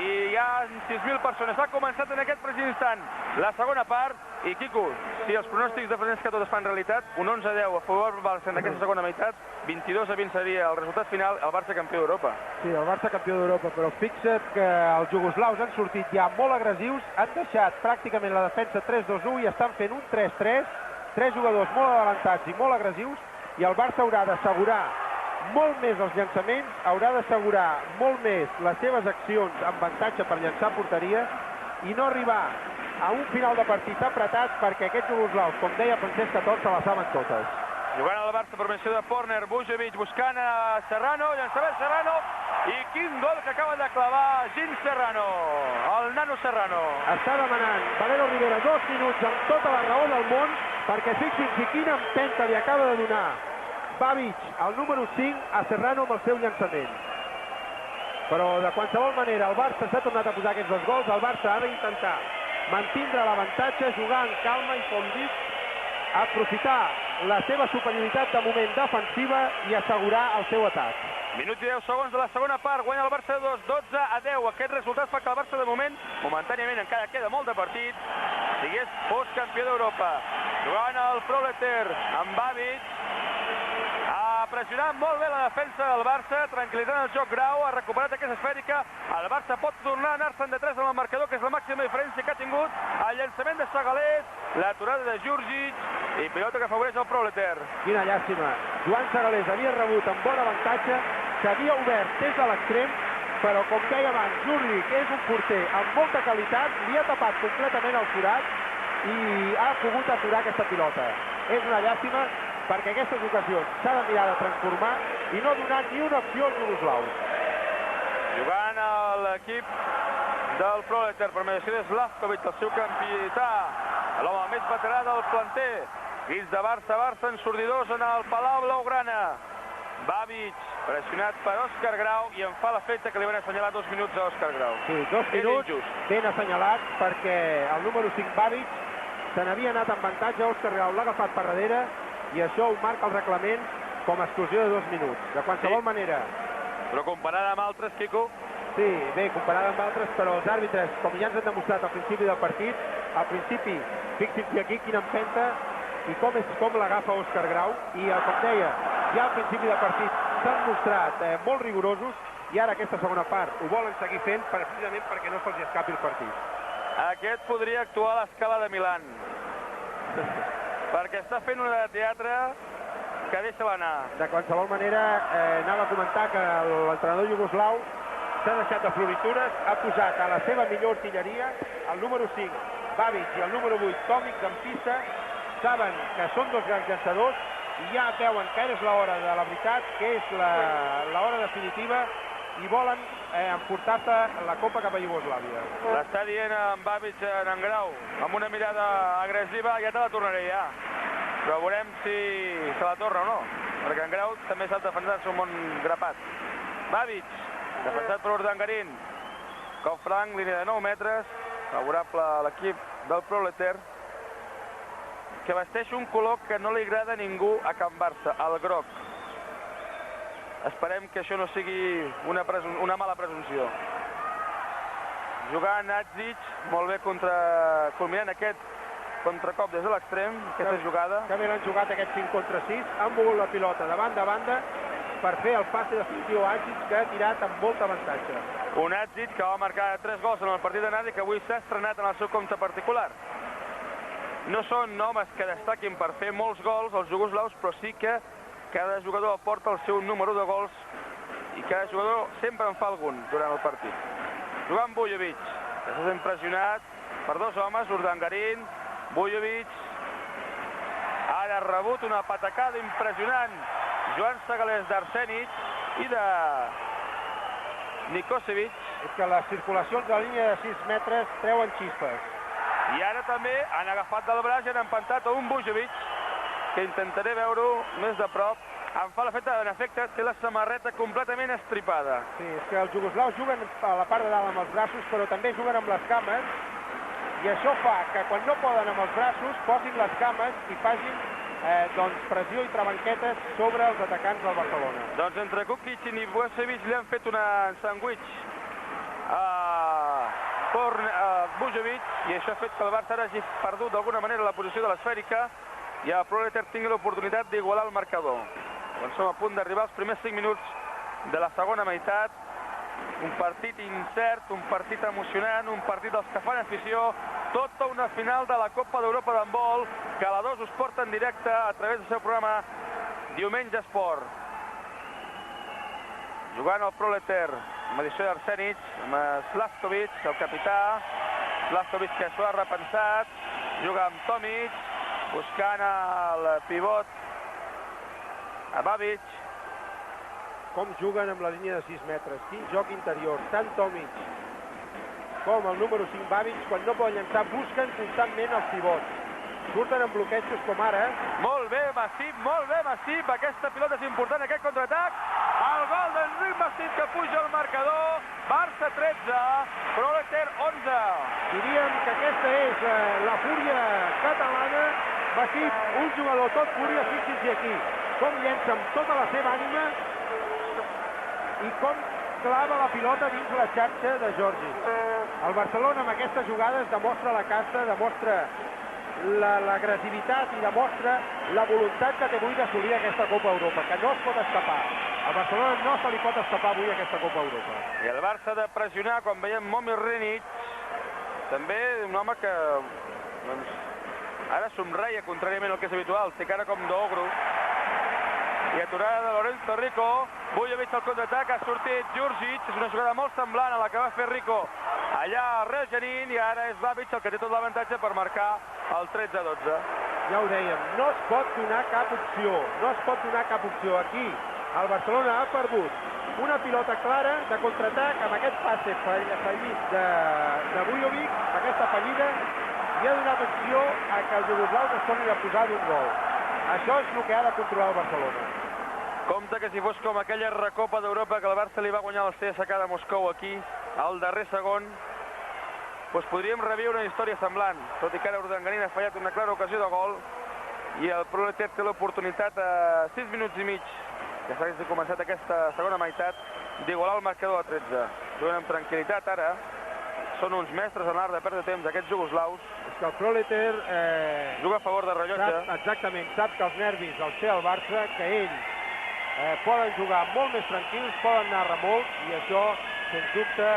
i hi ha 6.000 persones. Ha començat en aquest precís instant la segona part, i Quico, si els pronòstics de Francesc Catot es fan realitat, un 11-10 a favor del Barça en aquesta segona meitat, 22-20 seria el resultat final, el Barça campió d'Europa. Sí, el Barça campió d'Europa, però fixa't que els jugoslaus han sortit ja molt agressius, han deixat pràcticament la defensa 3-2-1 i estan fent un 3-3, 3 jugadors molt adelantats i molt agressius, i el Barça haurà d'assegurar molt més els llançaments, haurà d'assegurar molt més les seves accions amb avantatge per llançar porteria, i no arribar a un final de partit apretat, perquè aquests jugoslaus, com deia Francesc Catol, se la saben totes. Jugant al Barça, formació de Porner, Bujovic buscant a Serrano, llançament Serrano, i quin gol que acaba de clavar Gin Serrano, el nano Serrano. Està demanant Valero Rivera 2 minuts amb tota la raó del món, perquè fixin-s'hi quina empenta li acaba de donar Babic, el número 5, a Serrano amb el seu llançament. Però de qualsevol manera el Barça s'ha tornat a posar aquests 2 gols, el Barça ha d'intentar mantindre l'avantatge, jugar en calma i, com dic, aprofitar la seva superioritat de moment defensiva i assegurar el seu atac. Minut i 10 segons de la segona part, guanya el Barça 2, 12-10. Aquest resultat fa que el Barça de moment, momentàniament encara queda molt de partit, fos campió d'Europa. Jugant el Proleter amb Babic, ha pressionat molt bé la defensa del Barça, tranquil·litzant el joc Grau, ha recuperat aquesta esfèrica, el Barça pot tornar a anar-se'n de 3 en el marcador, que és la màxima diferència que ha tingut, el llançament de Segalés, l'aturada de Djurdjic i pilota que afavoreix el Proleter. Quina llàstima, Joan Segalés havia rebut amb bon avantatge, s'havia obert des de l'extrem, però com deia abans, Djurdjic és un porter amb molta qualitat, li ha tapat completament el forat i ha pogut aturar aquesta pilota. És una llàstima, perquè aquestes ocasions s'ha de mirar de transformar i no donar ni una opció als jugoslaus. Jugant a l'equip del Proleter per mediació de Slavkovic, el seu capità, l'home més veterà del planter. Crits de Barça, ensordidors en el Palau Blaugrana. Babic, pressionat per Òscar Grau, i en fa l'efecte que li van assenyalar 2 minuts a Òscar Grau. Sí, 2 minuts ben assenyalats, perquè el número 5 Babic se n'havia anat amb avantatge, Òscar Grau l'ha agafat per darrere, i això ho marca el reglament com a exclusió de 2 minuts. De qualsevol manera... Però comparada amb altres, Quico? Sí, bé, comparada amb altres, però els àrbitres, com ja ens han demostrat al principi del partit, al principi, fixin-s'hi aquí quina empenta i com l'agafa Òscar Grau, i com deia, ja al principi del partit s'han mostrat molt rigorosos, i ara aquesta segona part ho volen seguir fent precisament perquè no se'ls escapi el partit. Aquest podria actuar a l'escala de Milan, perquè està fent una de teatre que deixa-la anar. De qualsevol manera, anava a comentar que l'entrenador iugoslau s'ha deixat de floritures, ha posat a la seva millor artilleria el número 5, Babic, i el número 8, Tomic, en pista. Saben que són 2 grans llançadors i ja veuen que és l'hora de la veritat, que és l'hora definitiva, i volen emportar-se la Copa cap a Iugoslàvia. L'està dient en Babic en Grau, amb una mirada agressiva, ja te la tornaré ja. Però veurem si se la torna o no, perquè en Grau també s'ha defensat un món grapat. Babic, defensat per Urdangarin, cop franc, línia de 9 metres, favorable a l'equip del Proleter, que vesteix un color que no li agrada a ningú a Can Barça, el groc. Esperem que això no sigui una mala presumpció. Jugant Adzic, molt bé culminant aquest contracop des de l'extrem, aquesta jugada. Que bé l'han jugat aquest 5 contra 6, han mogut la pilota de banda a banda per fer el passe definitiu a Adzic, que ha tirat amb molt avantatge. Un Adzic que va marcar 3 gols en el partit d'anada i que avui s'ha estrenat en el seu compte particular. No són homes que destaquin per fer molts gols els jugoslaus, però sí que cada jugador aporta el seu número de gols i cada jugador sempre en fa algun durant el partit. Jugant Bujovic, que s'ha impressionat per 2 homes, Urdangarin, Bujovic. Ara ha rebut una patacada impressionant Joan Segalés d'Arsenic i de Nikosevic. És que les circulacions de la línia de 6 metres treuen xispes. I ara també han agafat del braç i han empantat a un Bujovic, que intentaré veure-ho més de prop. Em fa l'efecte, en efecte, té la samarreta completament estripada. Sí, és que els jugoslaus juguen a la part de dalt amb els braços, però també juguen amb les cames, i això fa que quan no poden amb els braços posin les cames i facin pressió i trabanquetes sobre els atacants del Barcelona. Doncs entre Kukic i Nikosevic li han fet una sandwich a Bujovic, i això ha fet que el Barça hagi perdut d'alguna manera la posició de l'esfèrica i el Proleter tingui l'oportunitat d'igualar el marcador. Doncs som a punt d'arribar als primers 5 minuts de la segona meitat. Un partit incert, un partit emocionant, un partit dels que fan afició, tota una final de la Copa d'Europa d'handbol que la 2 us porta en directe a través del seu programa Diumenge Esport. Jugant el Proleter, amb edició d'Arsenic, amb Slavkovic, el capità, Zlatovic que s'ho ha repensat, juga amb Tomic, buscant el pivot a Babic. Com juguen amb la línia de 6 metres, quin joc interior, tant Tomic com el número 5 Babic, quan no poden llançar, busquen constantment els pivots. Surten en bloquejos com ara. Molt bé, Massip, aquesta pilota és important, aquest contraatac. El gol d'Enric Massip que puja al marcador, Barça 13, Proleter 11. Diríem que aquesta és la fúria catalana. Massip, un jugador tot fúria, fixin-s'hi aquí, com llença amb tota la seva ànima i com clava la pilota dins la xarxa de Jordi. El Barcelona amb aquestes jugades demostra la casta, demostra l'agressivitat i demostra la voluntat que té avui d'assolir aquesta Copa Europa, que no es pot escapar. Al Barcelona no se li pot escapar avui aquesta Copa Europa. I el Barça ha de pressionar, quan veiem Momir Renic, també un home que doncs, ara somreia, contràriament al que és habitual, té cara com d'ogro. I aturada de Lorenzo Rico, Vujovic al contraatac, ha sortit Djurdjic, és una jugada molt semblant a la que va fer Rico allà a Real Janín, i ara és Babic el que té tot l'avantatge per marcar el 13-12. Ja ho dèiem, no es pot donar cap opció, aquí el Barcelona ha perdut una pilota clara de contraatac amb aquest passe fallit de Vujovic, aquesta fallida, i ha donat opció a que els jugoslaus es tornin a posar d'un gol. Això és el que ha de controlar el Barcelona. Compte que si fos com aquella recopa d'Europa que el Barça li va guanyar al CSKA de Moscou aquí, al darrer segon, doncs podríem reviure una història semblant, tot i que ara Urdangarín ha fallat una clara ocasió de gol i el Proleter té l'oportunitat a 6 minuts i mig, que s'ha començat aquesta segona meitat, d'igualar el marcador a 13. Juguen amb tranquil·litat ara, són uns mestres en l'art de perdre temps aquests jugoslaus. És que el Proleter juga a favor de rellotge. Exactament, sap que els nervis els té el Barça, que ells poden jugar molt més tranquils, poden anar a remolc, i això, sens dubte,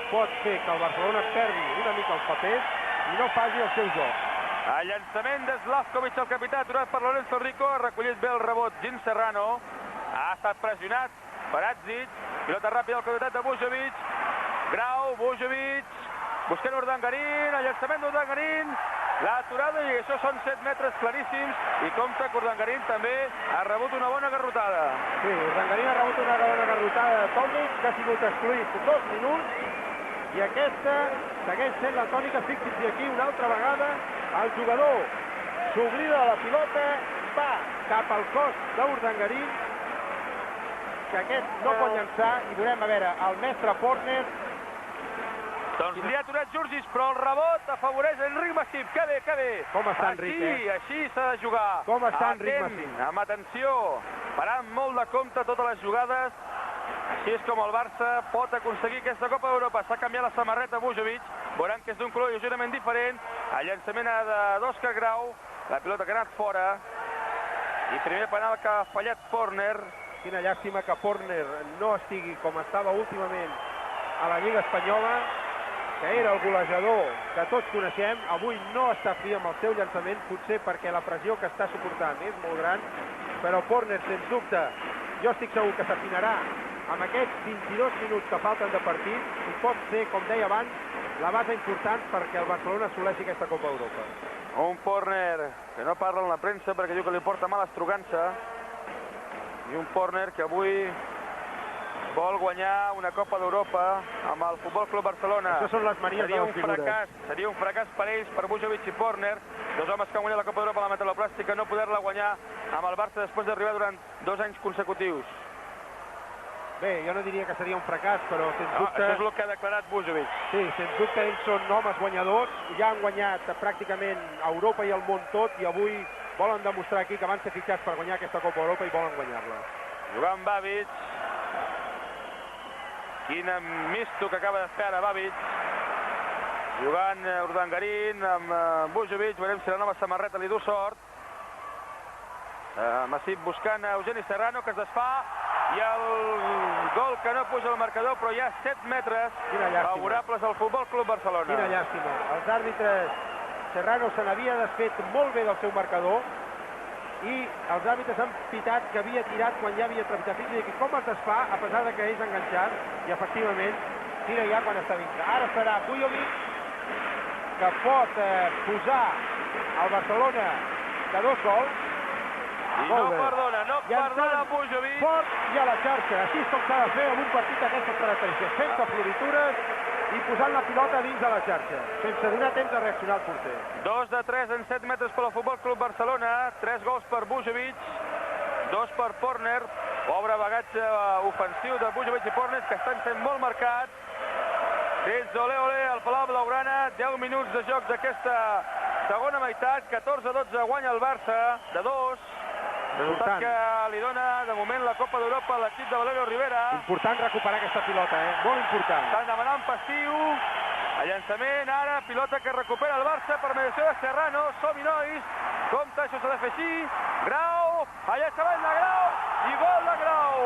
pot fer que el Barcelona perdi una mica els papers i no faci el seu joc. El llançament de Zlatovic, el capità, aturat per Lorenzo Rico, ha recollit bé el rebot Gin Serrano, ha estat pressionat per Adzic, pilota ràpida al contraatac de Vujovic, Grau, Vujovic, buscant Urdangarín, el llançament d'Urdangarín, l'aturada, i això són 7 metres claríssims, i compte que Urdangarín també ha rebut una bona garrotada. Sí, Urdangarín ha rebut una bona garrotada de Tomic, que ha sigut excluït 2 minuts, i aquesta segueix sent la tònica. Fixin-s'hi aquí una altra vegada, el jugador s'oblida de la pilota, va cap al cos d'Urdangarín, que aquest no pot llançar, i veurem, a veure, el mestre Forner. Doncs li ha aturat Djurdjic, però el rebot afavoreix Enric Massip. Que bé, que bé. Com està Enric, Així s'ha de jugar. Com està Enric Massip? Amb atenció, parant molt de compte totes les jugades. Així és com el Barça pot aconseguir aquesta Copa d'Europa. S'ha canviat la samarreta Vujovic, veuran que és d'un color lleugerament diferent. El llançament d'Òscar Grau, la pilota que ha anat fora, i primer penal que ha fallat Forner. Quina llàstima que Forner no estigui com estava últimament a la Lliga Espanyola, que era el golejador que tots coneixem. Avui no està fi amb el seu llançament, potser perquè la pressió que està suportant és molt gran, però Forner, sens dubte, jo estic segur que s'afinarà amb aquests 22 minuts que falten de partit, i pot ser, com deia abans, la base important perquè el Barcelona assoleixi aquesta Copa d'Europa. Un Forner que no parla en la premsa perquè diu que li porta mala estrugança, i un Forner que avui vol guanyar una Copa d'Europa amb el Futbol Club Barcelona. Això són les manies de les figures. Seria un fracàs per ells, per Vujovic i Forner, dos homes que han guanyat la Copa d'Europa a la metaloplàstica, no poder-la guanyar amb el Barça després d'arribar durant 2 anys consecutius. Bé, jo no diria que seria un fracàs, però sens dubte... Això és el que ha declarat Vujovic. Sí, sens dubte ells són homes guanyadors, ja han guanyat pràcticament Europa i el món tot, i avui volen demostrar aquí que van ser fitxats per guanyar aquesta Copa d'Europa i volen guanyar-la. Jugant Babic. Quin misto que acaba de fer ara Babic. Jugant Urdangarín amb Vujovic, veurem si la nova samarreta li du sort. Massip buscant Eugeni Serrano, que es desfà, i el gol que no puja al marcador, però hi ha 7 metres favorables al Futbol Club Barcelona. Quina llàstima. Els àrbitres, Serrano se n'havia desfet molt bé del seu marcador, i els àrbitres han pitat que havia tirat quan ja havia trepitjat. Fixa't com es desfà, a pesar de que és enganxat, i efectivament tira ja quan està dintre. Ara serà Vujovic que pot posar el Barcelona de 2 gols. I no perdona Bujovic. Fort i a la xarxa, així és com s'ha de fer en un partit d'aquestes característiques, sense floritures i posant la pilota dins de la xarxa, sense donar temps de reaccionar al porter. 2 de 3 en 7 metres per al Futbol Club Barcelona, 3 gols per Bujovic, 2 per Porner, pobre bagatge ofensiv de Bujovic i Porner, que estan sent molt marcats. Crits ole ole al Palau Blaugrana, 10 minuts de joc d'aquesta segona meitat, 14-12 guanya el Barça, de 2. Resultat que li dona, de moment, la Copa d'Europa a l'equip de Valerio Rivera. Important recuperar aquesta pilota, molt important. Estan demanant pastiu. El llançament, ara, pilota que recupera el Barça per mediació de Serrano. Som-hi, nois. Compte, això s'ha de fer així. Grau, allançament de Grau i gol de Grau.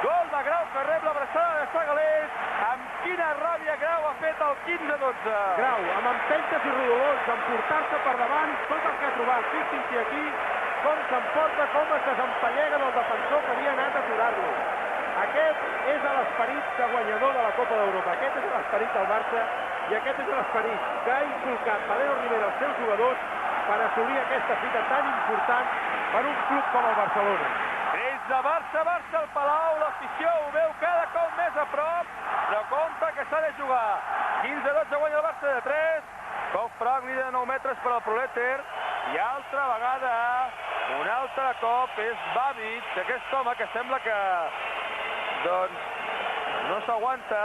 Gol de Grau que rep l'abraçada de Sagalés. Amb quina ràbia Grau ha fet el 15-12. Grau, amb empentes i rodolons, emportar-se per davant tot el que ha trobat. Fixin-s'hi aquí com s'emporta, com es desempallega del defensor que havia anat a aturar-lo. Aquest és l'esperit de guanyador de la Copa d'Europa. Aquest és l'esperit del Barça i aquest és l'esperit que ha inculcat Valerio Rivera als seus jugadors per assolir aquesta fita tan important per un club com el Barcelona. Des de Barça al Palau, l'afició ho veu cada cop més a prop, però compte que s'ha de jugar. 15-12 guanya el Barça de 3, cop franc, líder de 9 metres per al Proleter, i altra vegada, un altre cop és Babic, aquest home que sembla que doncs no s'aguanta.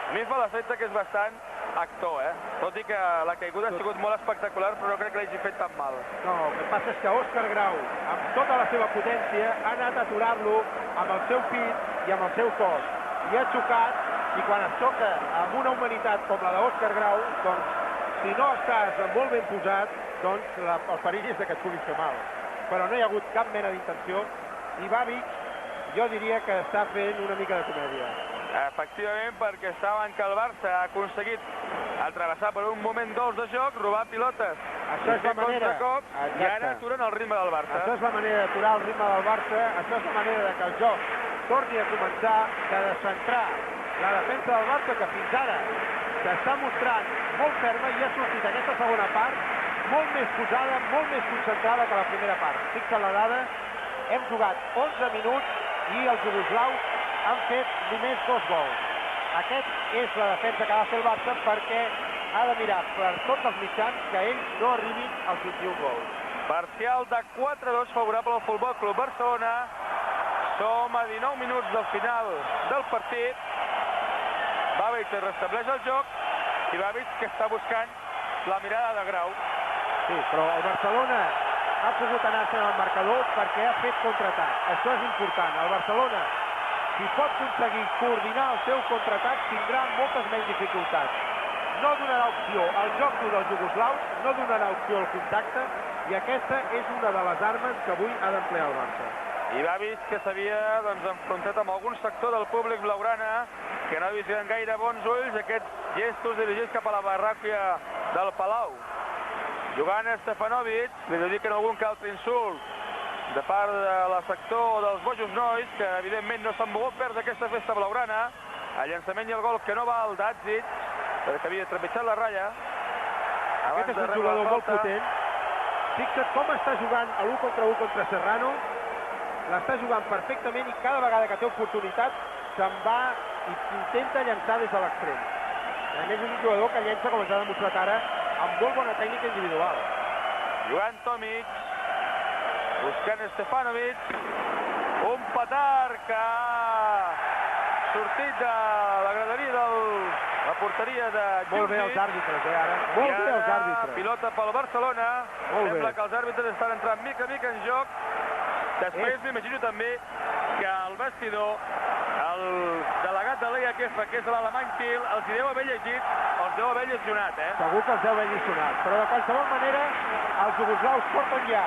A mi em fa l'efecte que és bastant actor, tot i que la caiguda ha sigut molt espectacular, però no crec que l'hagi fet tan mal. No, el que passa és que Òscar Grau, amb tota la seva potència, ha anat a aturar-lo amb el seu pit i amb el seu cos. I ha xocat, i quan es xoca amb una humanitat com la d'Òscar Grau, doncs, si no estàs molt ben posat, doncs el perill és que et puguis fer mal. Però no hi ha hagut cap mena d'intenció, i Babic, jo diria que està fent una mica de comèdia. Efectivament, perquè saben que el Barça ha aconseguit atravessar per un moment dolç de joc, robar pilotes. Això és la manera. I ara aturen el ritme del Barça. Això és la manera d'aturar el ritme del Barça, això és la manera que el joc torni a començar, de descentrar la defensa del Barça, que fins ara s'està mostrant molt ferma i ha sortit aquesta segona part molt més posada, molt més concentrada que la primera part. Fixa la dada, hem jugat 11 minuts i els jugoslaus han fet només 2 gols. Aquest és la defensa que ha de fer el Barça perquè ha de mirar per tots els mitjans que ells no arribin als 21 gols. Parcial de 4-2 favorable al Futbol Club Barcelona. Som a 19 minuts del final del partit. Babic restableix el joc i Babic que està buscant la mirada de Grau. Sí, però el Barcelona ha pogut anar-se al marcador perquè ha fet contraatac. Això és important. El Barcelona, si pot aconseguir coordinar el seu contraatac, tindrà moltes menys dificultats. No donarà opció al joc dels jugoslaus, no donarà opció al contacte, i aquesta és una de les armes que avui ha d'emplear el Barça. I Babic que s'havia enfrontat amb algun sector del públic blaugrana que no ha vist en gaire bons ulls aquests gestos dirigits cap a la barràquia del Palau. Jugant Stefanovic, li dediquen algun que altre insult de part de la sector dels bojos nois, que evidentment no s'han mogut perdre aquesta festa blaugrana. El llançament i el gol que no va al Dadzic, perquè havia trepitjat la ratlla. Aquest és un jugador molt potent. Fixa't com està jugant a l'1 contra 1 contra Serrano. L'està jugant perfectament i cada vegada que té oportunitat se'n va i intenta llançar des de l'extrem. A més, és un jugador que llença, com ens ha demostrat ara, amb molt bona tècnica individual. Jugant Tomic, buscant Stefanovic, un petard que ha sortit de la graderia de la porteria de Giusi. Molt bé els àrbitres, ara. Molt bé els àrbitres. Pilota pel Barcelona. Sembla que els àrbitres estan entrant mica en joc. Després m'imagino també que el vestidor, el delegat de l'EAKF, que és l'alemany Kiel, els deu haver llegit, els deu haver llesionat, Segur que els deu haver llesionat, però de qualsevol manera els jugoslaus porten ja,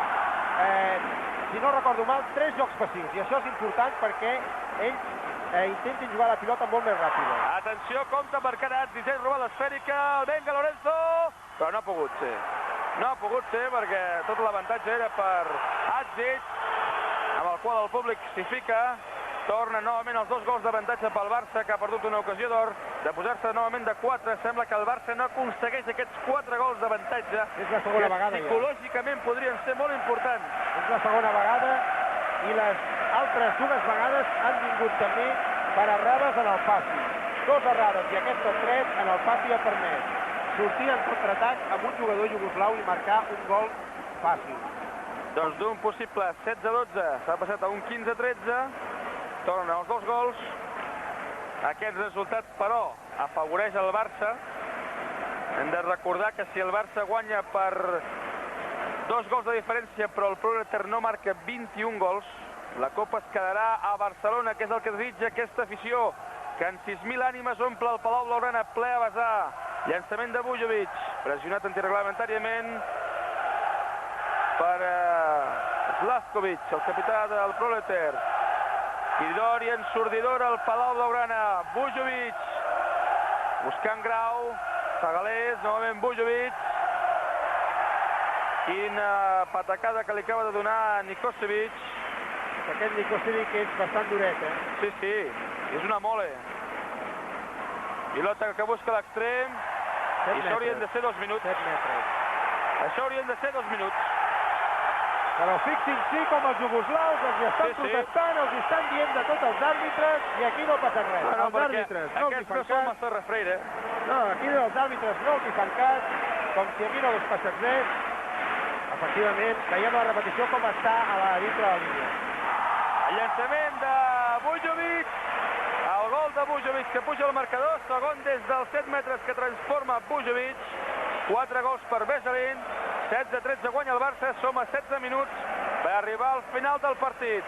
si no recordo mal, 3 jocs passius, i això és important perquè ells intentin jugar la pilota molt més ràpida. Atenció, compte per Carat, Disseny roba l'esfèrica, venga Lorenzo, però no ha pogut ser. No ha pogut ser perquè tot l'avantatge era per Adzic, amb el qual el públic s'hi fica. Tornen novament els 2 gols d'avantatge pel Barça, que ha perdut una ocasió d'or de posar-se novament de 4. Sembla que el Barça no aconsegueix aquests 4 gols d'avantatge. És la segona vegada ja. Psicològicament podrien ser molt importants. És la segona vegada i les altres 2 vegades han vingut també per errades en el passi. 2 errades i aquestes 3 en el passi ha permès sortir en contraatac amb un jugador jugoslau i marcar un gol fàcil. Doncs d'un possible 16-12 s'ha passat a un 15-13. Tornen els 2 gols. Aquest resultat, però, afavoreix el Barça. Hem de recordar que si el Barça guanya per 2 gols de diferència, però el Proleter no marca 21 gols, la Copa es quedarà a Barcelona, que és el que desitja aquesta afició, que en 6.000 ànimes omple el Palau Blaugrana ple a vessar. Llançament de Bujovic, pressionat antireglamentàriament per Slavkovic, el capità del Proleter. Cridori ensordidora al Palau Blaugrana. Bujovic buscant Grau. Zagalés, novament Bujovic. Quina patacada que li acaba de donar Nikosevic. Aquest Nikosevic és bastant duret, Sí, sí, és una mole. Pilota que busca l'extrem. I això haurien de ser 2 minuts. 7 metres. Això haurien de ser 2 minuts. Però fixin-s'hi com els jugoslaus els estan protestant, els estan dient de tots els àrbitres i aquí no passa res. Bueno, els àrbitres no els hi fan no són cas. massa refreire. No, aquí els àrbitres no els hi fan cas, com si aquí no hagués passat res. Efectivament, veiem la repetició com està a dintre de la línia. El llançament de Bujovic. El gol de Bujovic que puja al marcador. Segon des dels 7 metres que transforma Bujovic. 4 gols per Veselin. 16-13 guanya el Barça, som a 16 minuts per arribar al final del partit.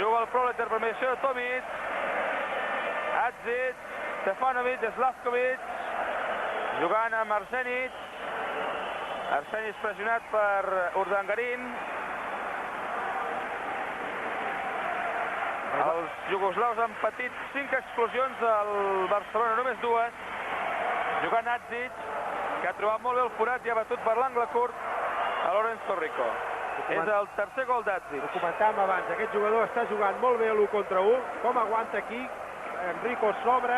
Juga el Proleter per mediació de Tomic. Adzic, Stefanovic, Slavkovic, jugant amb Arsenic. Arsenic pressionat per Urdangarin. Els jugoslaus han patit 5 explosions, al Barcelona només 2. Jugant Adzic, que ha trobat molt bé el forat i ha batut per l'angle curt a Lorenzo Rico. És el tercer gol d'Adzic. Ho comentàvem abans, aquest jugador està jugant molt bé a l'1 contra 1, com aguanta aquí, Rico s'obre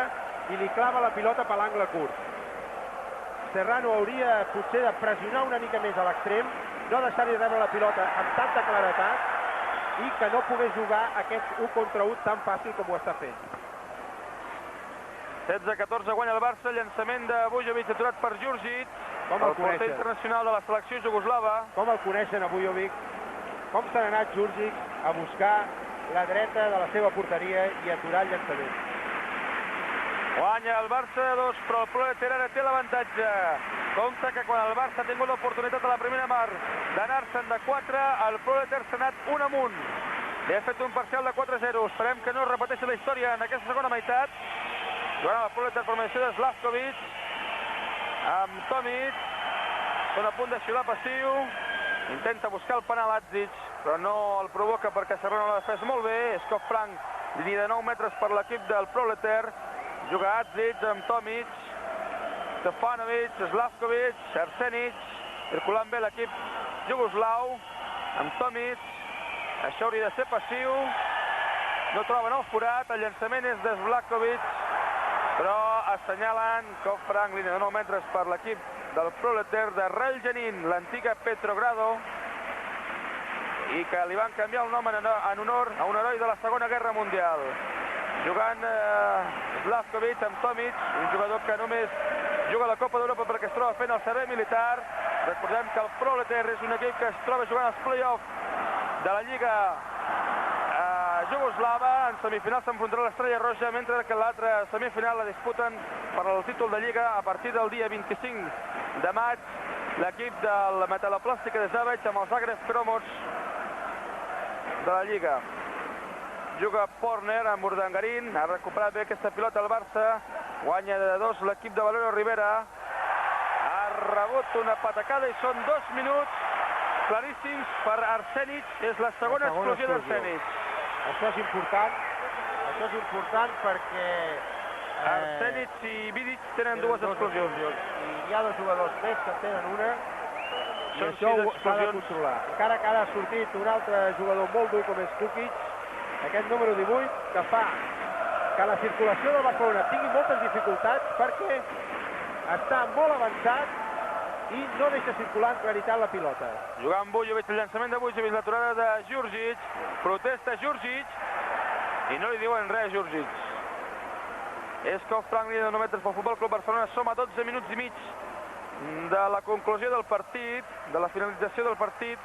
i li clava la pilota per l'angle curt. Serrano hauria potser de pressionar una mica més a l'extrem, no deixar-li rebre la pilota amb tanta claretat i que no pogués jugar aquest 1 contra 1 tan fàcil com ho està fent. 16-14 guanya el Barça, llançament de Bujovic aturat per Djurdjic, el porter internacional de la selecció jugoslava. Com el coneixen a Bujovic, com se n'ha anat Djurdjic a buscar la dreta de la seva porteria i aturar el llançament. Guanya el Barça 2, però el Proleter ara té l'avantatge. Compte que quan el Barça ha tingut l'oportunitat a la primera mar d'anar-se'n de 4, el Proleter s'ha anat 1 amunt. Li ha fet un parcial de 4-0. Esperem que no es repeteixi la història en aquesta segona meitat. Jugant el Proleter per mediació de Slavkovic amb Tomic. Són a punt de xiular passiu. Intenta buscar el penal Adzic, però no el provoca perquè Serrano l'ha defès molt bé. Escop franc, línia de 9 metres per l'equip del Proleter. Juga Adzic amb Tomic, Stefanovic, Slavkovic, Arsenic. Circulant bé l'equip jugoslau amb Tomic. Això hauria de ser passiu. No troben el forat. El llançament és de Slavkovic, però assenyalen cop franc, línia de 9 metres per l'equip del Proleter de Reljanin, l'antiga Petrogrado, i que li van canviar el nom en honor a un heroi de la Segona Guerra Mundial. Jugant Slavkovic amb Tomic, un jugador que només juga a la Copa d'Europa perquè es troba fent el servei militar. Recordem que el Proleter és un equip que es troba jugant als play-offs de la Lliga jugoslava. En semifinal s'enfrontarà l'Estrella Roja, mentre que l'altra semifinal la disputen per al títol de Lliga a partir del dia 25 de maig. L'equip de la Metaloplàstica de Zagreb amb els Zagreb Cromos de la Lliga. Juga Porner amb Urdangarin. Ha recuperat bé aquesta pilota el Barça. Guanya de 2 l'equip de Valero Rivera. Ha rebut una patacada i són 2 minuts claríssims per Arsenic. És la segona explosió d'Arsenic. Això és important perquè Arsenic i Vidic tenen 2 explosions. I hi ha 2 jugadors més que en tenen una i això s'ha de controlar. Encara que ara ha sortit un altre jugador molt dur com és Kukic, aquest número 18, que fa que la circulació del Barcelona tingui moltes dificultats perquè està molt avançat i no deixa circular amb claritat la pilota. Jugant Vujovic, el llançament de Vujovic, l'aturada de Djurdjic, protesta Djurdjic i no li diuen res a Djurdjic. És Kof Frank, líder de 9 metres pel Futbol Club Barcelona, som a 12 minuts i mig de la conclusió del partit, de la finalització del partit,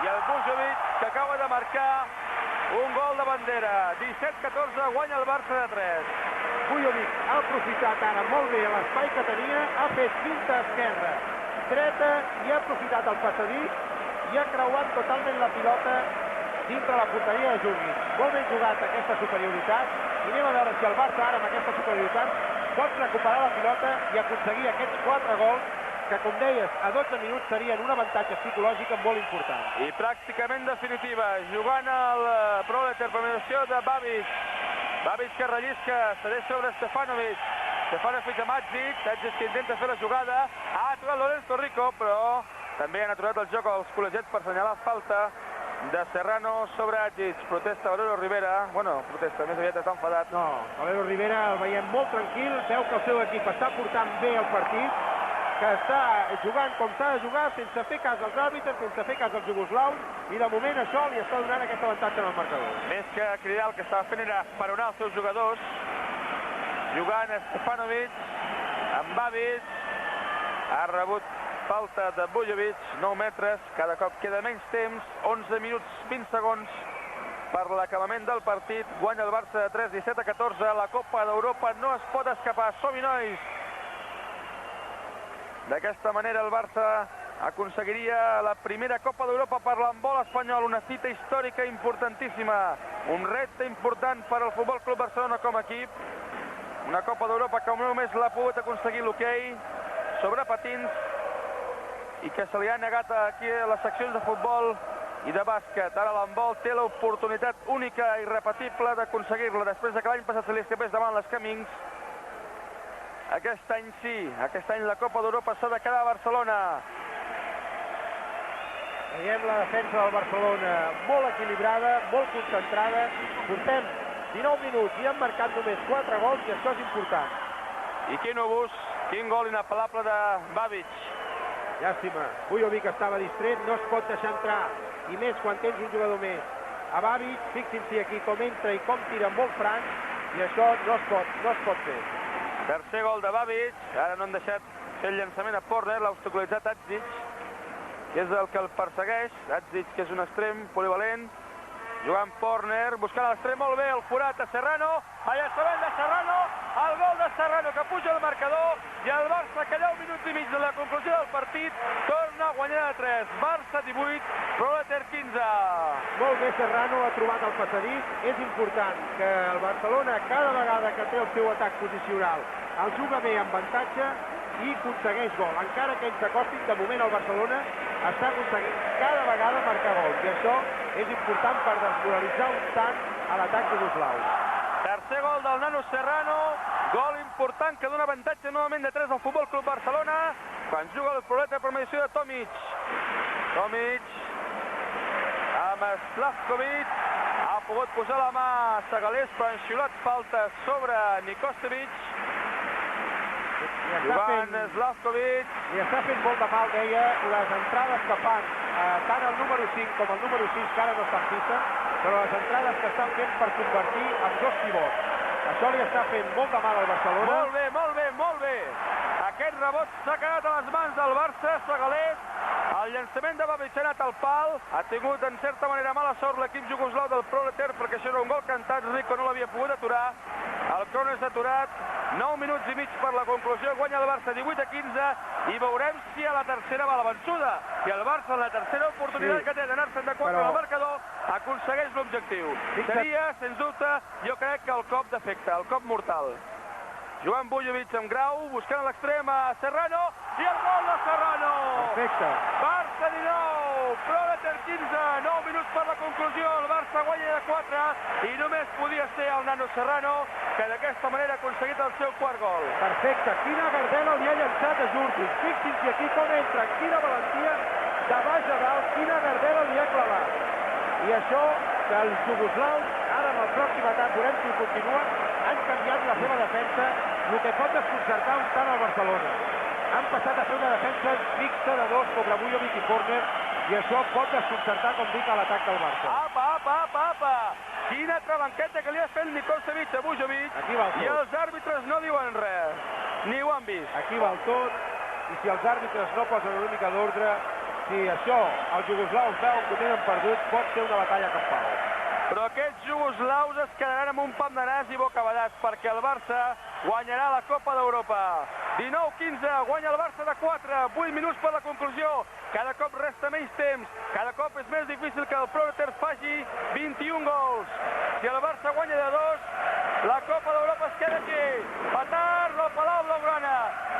i el Vujovic, que acaba de marcar un gol de bandera. 17-14, guanya el Barça de 3. Vujovic ha aprofitat ara molt bé l'espai que tenia, ha fet finta esquerra, dreta, i ha aprofitat el passadís i ha creuat totalment la pilota dintre la porteria de Djurdjic. Molt ben jugat aquesta superioritat, i anem a veure si el Barça ara amb aquesta superioritat pot recuperar la pilota i aconseguir aquests 4 gols que, com deies, a 12 minuts serien un avantatge psicològic molt important. I pràcticament definitiva, jugant al Proleter per mediació de Babic. Babic que rellisca, cedeix sobre Stefanovic. Stefanovic a Madzic, Madzic que intenta fer la jugada. Ha aturat Lorenzo Rico, però també han aturat el joc als col·legiats per assenyalar falta de Serrano sobre Adjic. Protesta Valero Rivera. Bueno, protesta, més aviat està enfadat. No, Valero Rivera el veiem molt tranquil, veu que el seu equip està portant bé el partit, que està jugant com s'ha de jugar, sense fer cas als àrbitres, sense fer cas als jugoslaus, i de moment això li està donant aquest avantatge en el marcador. Més que cridar, el que estava fent era esperonar els seus jugadors, jugant Stefanovic, amb Babic, ha rebut falta de Vujovic, 9 metres, cada cop queda menys temps, 11 minuts 20 segons per l'acabament del partit, guanya el Barça de 3, 17-14, la Copa d'Europa no es pot escapar, som-hi nois! D'aquesta manera el Barça aconseguiria la primera Copa d'Europa per l'handbol espanyol, una cita històrica importantíssima, un repte important per al Futbol Club Barcelona com a equip, una Copa d'Europa que només l'ha pogut aconseguir l'hoquei sobre patins i que se li ha negat aquí a les seccions de futbol i de bàsquet. Ara l'handbol té l'oportunitat única i irrepetible d'aconseguir-la després que l'any passat se li escapés davant les Camins. Aquest any sí, aquest any la Copa d'Europa s'ha de quedar a Barcelona. Veiem la defensa del Barcelona molt equilibrada, molt concentrada. Portem 19 minuts i han marcat només 4 gols i això és important. I quin obús, quin gol inapel·lable de Babic. Llàstima, Vujovic estava distret, no es pot deixar entrar, i més quan tens un jugador més. A Babic, fixin-s'hi aquí com entra i com tira molt franc, i això no es pot fer. Tercer gol de Babic, ara no han deixat fer el llançament a Porner, l'ha obstaculitzat Adjic, que és el que el persegueix. Adjic, que és un extrem polivalent, jugant Porner, buscant l'extrem molt bé, el forat a Serrano, el llançament de Serrano, el gol de Serrano que puja al marcador, i el Barça, que 10 minuts i mig de la conclusió del partit, torna a guanyar de 3. Barça 18, Proleter 15. Molt bé, Serrano ha trobat el passadís. És important que el Barcelona, cada vegada que té el seu atac posicional, el juga bé amb avantatge i aconsegueix gol. Encara que ells s'acostin, de moment el Barcelona està aconseguint cada vegada marcar gols. I això és important per desmoralitzar un tant a l'atac jugoslau. Tercer gol del nano Serrano, gol important que dona avantatge novament de 3 al Futbol Club Barcelona, quan juga el Proleter per mediació de Tomic. Tomic amb Slavkovic, ha pogut posar la mà a Segalés, però han xiulat falta sobre Nikostevic. Jugant Slavkovic. I està fent molt de mal, deia, les entrades que fan tant el número 5 com el número 6, que ara no estan pista, però les entrades que estan fent per convertir en 2 pivots. Això li està fent molt de mal al Barcelona. Molt bé, molt bé, molt bé. Aquest rebot s'ha quedat a les mans del Barça, Segalés. El llançament de Babic ha anat al pal. Ha tingut, en certa manera, mala sort l'equip jugoslau del Proleter, perquè això era un gol cantat. Rico no l'havia pogut aturar. El córner s'ha aturat. 9 minuts i mig per la conclusió. Guanya el Barça 18-15 i veurem si a la tercera va la vençuda. I el Barça, en la tercera oportunitat que té d'anar-se'n de 4 al marcador, aconsegueix l'objectiu. Seria, sens dubte, jo crec que el cop d'efecte, el cop mortal. Joan Vujovic amb Grau, buscant a l'extrem a Serrano, i el gol de Serrano! Perfecte. Barça 19, Proleter 15, 9 minuts per la conclusió, el Barça guanya de 4, i només podia ser el nano Serrano, que d'aquesta manera ha aconseguit el seu quart gol. Perfecte, quina gardela li ha llançat a Djurdjic. Fixin-s'hi aquí com entra, quina valentia, de baix a dalt, quina gardela li ha clavat. I això, que els jugoslaus, ara en el pròxim atac, veurem si ho continua, han canviat la seva defensa, el que pot desconcertar un tant al Barcelona. Han passat a fer una defensa mixta de dos sobre Vujovic i Corner, i això pot desconcertar, com dic, a l'atac del Barça. Apa! Quina trabanqueta que li ha fet Nikosevic a Vujovic, i els àrbitres no diuen res, ni ho han vist. Aquí va el tot, i si els àrbitres no posen una mica d'ordre, si això els jugoslaus veuen que ho tenen perdut, pot ser una batalla campal. Però aquests jugoslaus es quedaran amb un pam de nas i bocabadats, perquè el Barça guanyarà la Copa d'Europa. 19-15, guanya el Barça de 4, 8 minuts per la conclusió. Cada cop resta menys temps, cada cop és més difícil que el Proleter faci 21 gols. Si el Barça guanya de 2, la Copa d'Europa es queda aquí. Petard al Palau Blaugrana,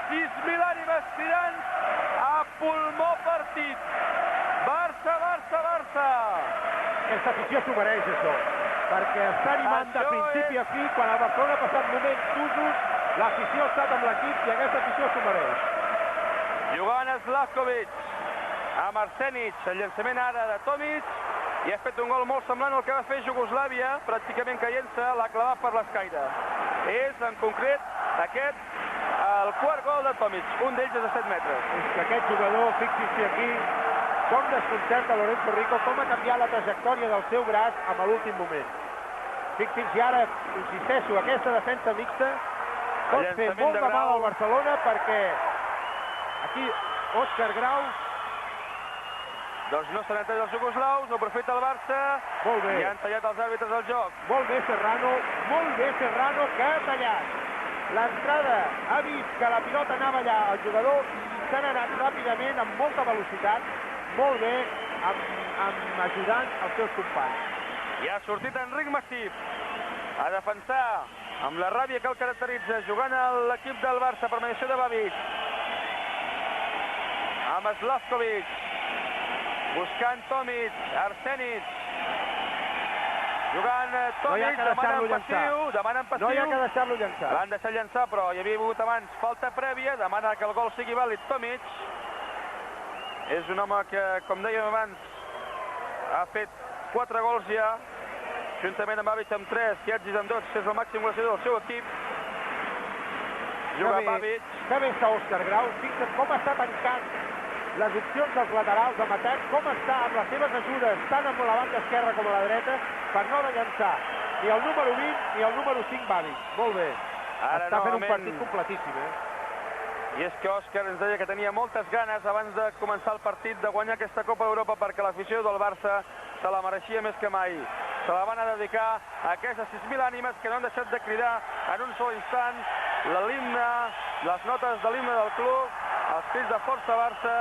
6.000 ànimes tirant a pulmó partit. Barça! Aquesta afició s'ho mereix, això, perquè està animant de principi a fi. Quan el Barcelona ha passat moments d'usos, l'afició ha estat amb l'equip i aquesta afició s'ho mereix. Jugant Slavkovic amb Arsenic, el llançament ara de Tomic, i ha fet un gol molt semblant al que va fer Jugoslàvia, pràcticament caient-se, l'ha clavat per l'escaire. És, en concret, aquest el quart gol de Tomic, un d'ells és de 7 metres. És que aquest jugador, fixi-s'hi aquí, com desconcerta Lorenzo Rico, com ha canviat la trajectòria del seu braç a l'últim moment. Fixin-s'hi ara, insisteixo, aquesta defensa mixta pot fer molt de mal al Barcelona, perquè aquí Òscar Grau. Doncs no s'han entès els jugoslaus, no aprofita el Barça. Molt bé. I han tallat els àrbitres del joc. Molt bé Serrano, que ha tallat. L'entrada ha vist que la pilota anava allà al jugador i s'han anat ràpidament, amb molta velocitat, molt bé, ajudant els seus companys. I ha sortit Enric Massip a defensar amb la ràbia que el caracteritza, jugant a l'equip del Barça per mediació de Babic. Amb Slavkovic, buscant Tomic, Arsenic, jugant Tomic, demanen passiu. No hi ha que deixar-lo llançar. L'han deixat llançar, però hi havia hagut abans falta prèvia, demana que el gol sigui vàlid Tomic. És un home que, com dèiem abans, ha fet 4 gols ja, juntament amb Babic amb 3, Kiadzis amb 2, és el màxim golejador del seu equip. Juga Babic. Que bé està Òscar Grau, fixa't com està tancant les opcions dels laterals amb atac, com està amb les seves ajudes, tant amb la banda esquerra com a la dreta, per no de llançar ni el número 20 ni el número 5 Babic. Molt bé. Està fent un partit completíssim, I és que Òscar ens deia que tenia moltes ganes abans de començar el partit de guanyar aquesta Copa d'Europa, perquè l'afició del Barça se la mereixia més que mai. Se la van a dedicar a aquestes 6.000 ànimes que no han deixat de cridar en un sol instant l'himne, les notes de l'himne del club, els crits de Força Barça,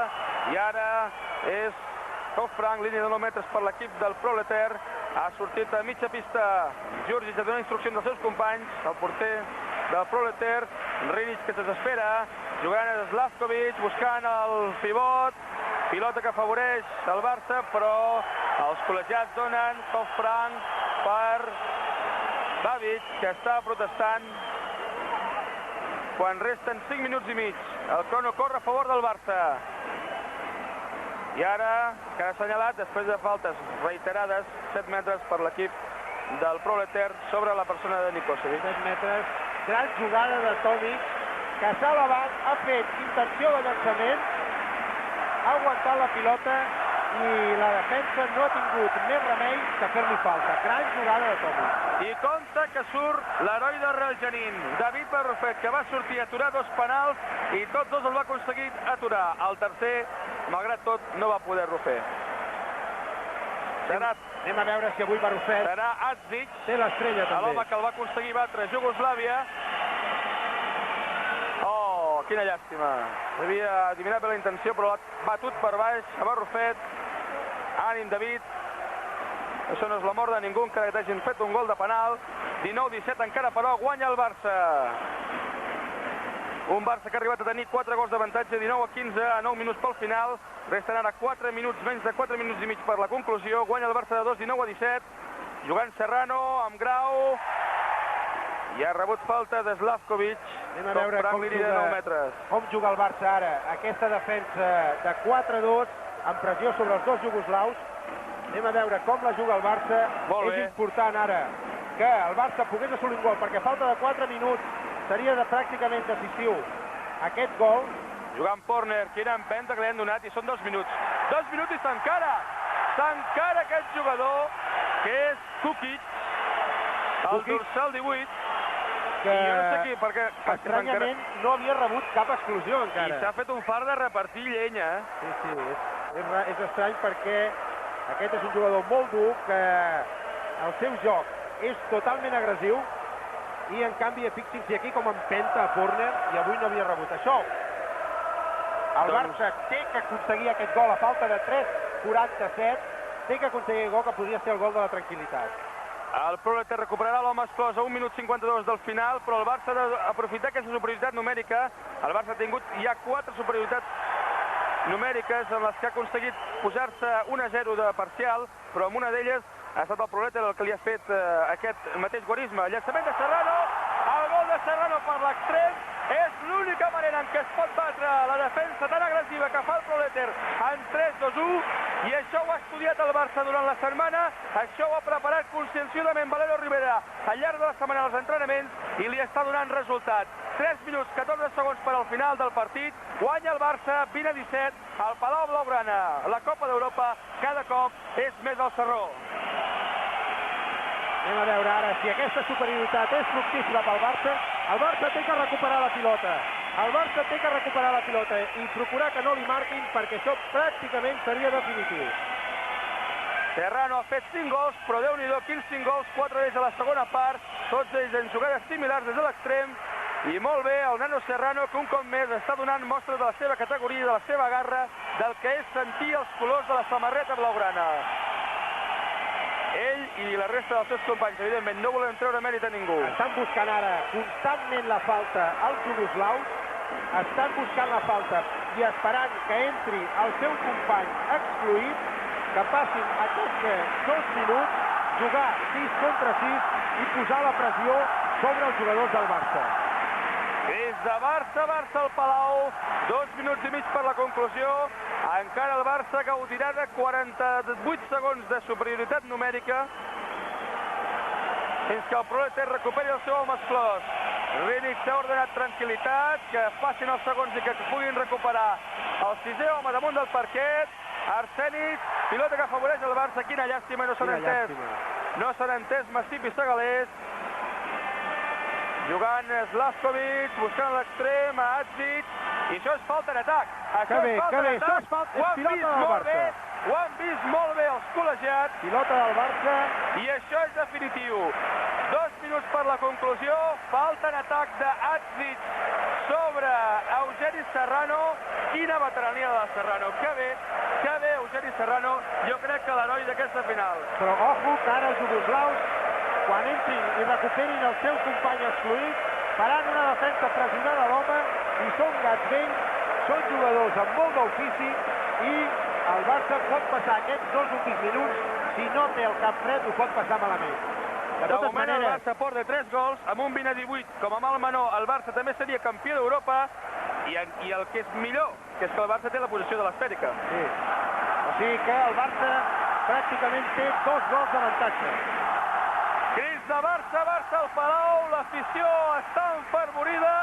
i ara és Pau Frank, línia de 9 metres per l'equip del Proleter. Ha sortit a mitja pista Djurdjic a donar instruccions als seus companys, el porter del Proleter, Rinic que se desespera, jugant a Slavkovic, buscant el pivot, pilota que afavoreix el Barça, però els col·legiats donen Pau Frank per Babic, que està protestant quan resten 5 minuts i mig. El crono corre a favor del Barça. I ara, que ha assenyalat, després de faltes reiterades, 7 metres per l'equip del Proleter sobre la persona de Nikosevic. 7 metres, gran jugada de Tomic, que s'ha elevat, ha fet intenció de llançament, ha aguantat la pilota i la defensa no ha tingut més remei que fer-li falta. Gran jugada de Tomic. I compte que surt l'heroi de Real Janín, David Barrufet, que va sortir a aturar 2 penals i tots dos el va aconseguir aturar. El tercer, malgrat tot, no va poder-lo fer. Anem a veure si avui Barrufet serà Adzic, té l'estrella també. l'home que el va aconseguir batre Jugoslàvia. Oh, quina llàstima. Havia adivinat bé la intenció, però l'ha batut per baix a Barrufet. Ànim, David. Això no és la mort de ningú, encara que t'hagin fet un gol de penal. 19-17 encara, però guanya el Barça. Un Barça que ha arribat a tenir 4 gols d'avantatge, 19-15, a 9 minuts pel final. Resten ara 4 minuts, menys de 4 minuts i mig per la conclusió. Guanya el Barça de 2, 19-17. Jugant Serrano amb Grau. I ha rebut falta de Slavkovic. Anem a veure com juga el Barça ara. Aquesta defensa de 4-2, amb pressió sobre els dos jugoslaus. Anem a veure com la juga el Barça. És important ara que el Barça pogués assolir un gol, perquè falta de 4 minuts seria pràcticament decisiu aquest gol. Jugant Porner, quina empenta que li han donat, i són 2 minuts. 2 minuts i s'encara aquest jugador, que és Kukic, el dorsal 18, que i jo no sé qui, perquè estranyament no havia rebut cap exclusió encara. I s'ha fet un fart de repartir llenya, Sí, és estrany perquè aquest és un jugador molt dur, que el seu joc és totalment agressiu, i en canvi fixin-s'hi aquí com empenta a Porner, i avui no havia rebut això. El Barça té que aconseguir aquest gol a falta de 3:47, té que aconseguir el gol que podria ser el gol de la tranquil·litat. El Proleter recuperarà l'home exclòs a 1 minut 52 del final, però el Barça ha d'aprofitar aquesta superioritat numèrica. El Barça ha tingut ja 4 superioritats numèriques en les que ha aconseguit posar-se 1-0 de parcial, però amb una d'elles ha estat el Proleter el que li ha fet aquest mateix guarisme. Llançament de Serrano, el gol de Serrano per l'extrem, és l'única manera en què es pot batre la defensa tan agressiva que fa el Proleter en 3-2-1, i això ho ha estudiat el Barça durant la setmana, això ho ha preparat conscienciadament Valero Rivera al llarg de la setmana als entrenaments, i li està donant resultat. 3 minuts 14 segons per al final del partit, guanya el Barça 20-17 al Palau Blaugrana. La Copa d'Europa cada cop és més al Sarró. Anem a veure ara si aquesta superioritat és fructífera pel Barça. El Barça té que recuperar la pilota. El Barça té que recuperar la pilota i procurar que no li marquin, perquè això pràcticament seria definitiu. Serrano ha fet 5 gols, però Déu-n'hi-do, quins 5 gols, 4 d'ells a la segona part, tots ells en jugades similars des de l'extrem, i molt bé el nano Serrano, que un cop més està donant mostres de la seva categoria, de la seva garra, del que és sentir els colors de la samarreta blaugrana. Ell i la resta dels seus companys, evidentment, no volem treure mèrit a ningú. Estan buscant ara constantment la falta als jugoslaus, estan buscant la falta i esperant que entri el seu company excluït, que passin aquests 2 minuts, jugar 6 contra 6 i posar la pressió sobre els jugadors del Barça. Des de Barça al Palau, 2 minuts i mig per la conclusió. Encara el Barça gaudirà de 48 segons de superioritat numèrica fins que el Proleter recuperi el seu home exclòs. Rinic s'ha ordenat tranquil·litat, que passin els segons i que puguin recuperar el 6è home damunt del parquet. Arsènic, pilota que afavoreix el Barça. Quina llàstima, no s'han entès Massip i Segalés. Jugant Slavkovic, buscant l'extrem, a Adzic, i això és falta en atac. Que bé, això és pilota del Barça. Ho han vist molt bé els col·legiats. Pilota del Barça. I això és definitiu. 2 minuts per la conclusió, falta en atac d'Adzic sobre Eugeni Serrano. Quina veterania de Serrano, que bé, Eugeni Serrano, jo crec que l'heroi d'aquesta final. Però ojo que ara els jugoslaus, quan entrin i recuperin el seu company excluït, faran una defensa pressionada a l'home, i són gats vells, són jugadors amb molt d'ofici, i el Barça pot passar aquests 2 últims minuts, si no té el cap fred, ho pot passar malament. De moment el Barça porta 3 gols, amb un 20-18, com a mal menor, el Barça també seria campió d'Europa, i el que és millor, que és que el Barça té la posició de l'esfèrica. Sí, o sigui que el Barça pràcticament té 2 gols d'avantatge. Crits de Barça al Palau, l'afició està enfervorida,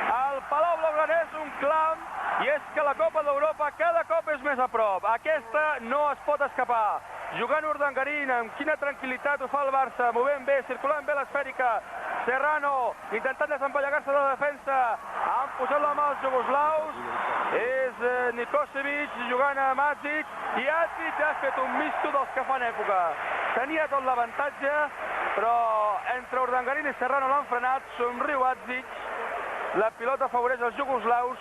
el Palau Blaugrana és un clam, i és que la Copa d'Europa cada cop és més a prop. Aquesta no es pot escapar. Jugant Urdangarín, amb quina tranquil·litat ho fa el Barça, movent bé, circulant bé l'esfèrica. Serrano, intentant desempallegar-se de la defensa, han posat la mà als jugoslaus, és Nikosevic jugant a Adzic, i Adzic ha fet un misto dels que fan època. Tenia tot l'avantatge, però entre Urdangarín i Serrano l'han frenat, somriu Adzic, la pilota afavoreix els jugoslaus,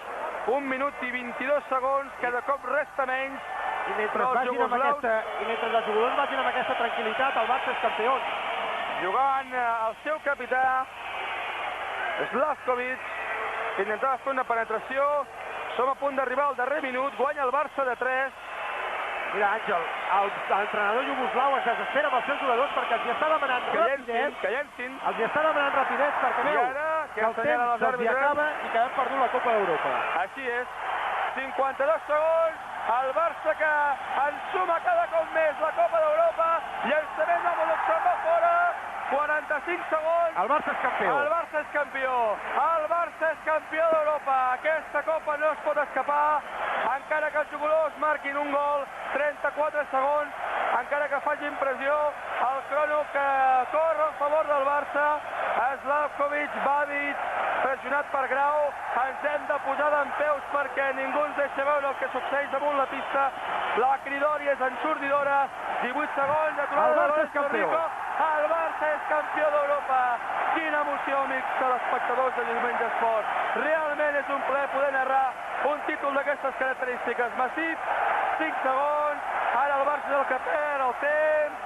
1 minut i 22 segons, cada cop resta menys. I mentre els jugadors vagin amb aquesta tranquil·litat, el Barça és campió. Jugant el seu capità, Slavkovic, que intentava fer una penetració. Som a punt d'arribar al darrer minut, guanya el Barça de 3. Mira, Àngel, l'entrenador jugoslau es desespera amb els seus jugadors perquè els hi està demanant rapidesa. Que llencin. Els hi està demanant rapidesa perquè veu que el temps se'ls hi acaba i que hem perdut la Copa d'Europa. Així és. 52 segons. El Barça que ensuma cada cop més la Copa d'Europa. Llançament de Molotov a fora. 45 segons. El Barça és campió. El Barça és campió. El Barça és campió d'Europa. Aquesta Copa no es pot escapar, encara que els jugadors marquin un gol. 34 segons, encara que faci impressió el crono que corre a favor del Barça. Slavkovic, Babic, pressionat per Grau. Ens hem de posar dempeus perquè ningú ens deixa veure el que succeeix damunt la pista. La cridòria és ensordidora. 18 segons, aturada de Lorenzo Rico. El Barça és campió d'Europa. Quina emoció, amics telespectadors de Diumenge Esport. Realment és un plaer poder narrar un títol d'aquestes característiques. Massip, 5 segons. Ara el Barça és el que perd el temps.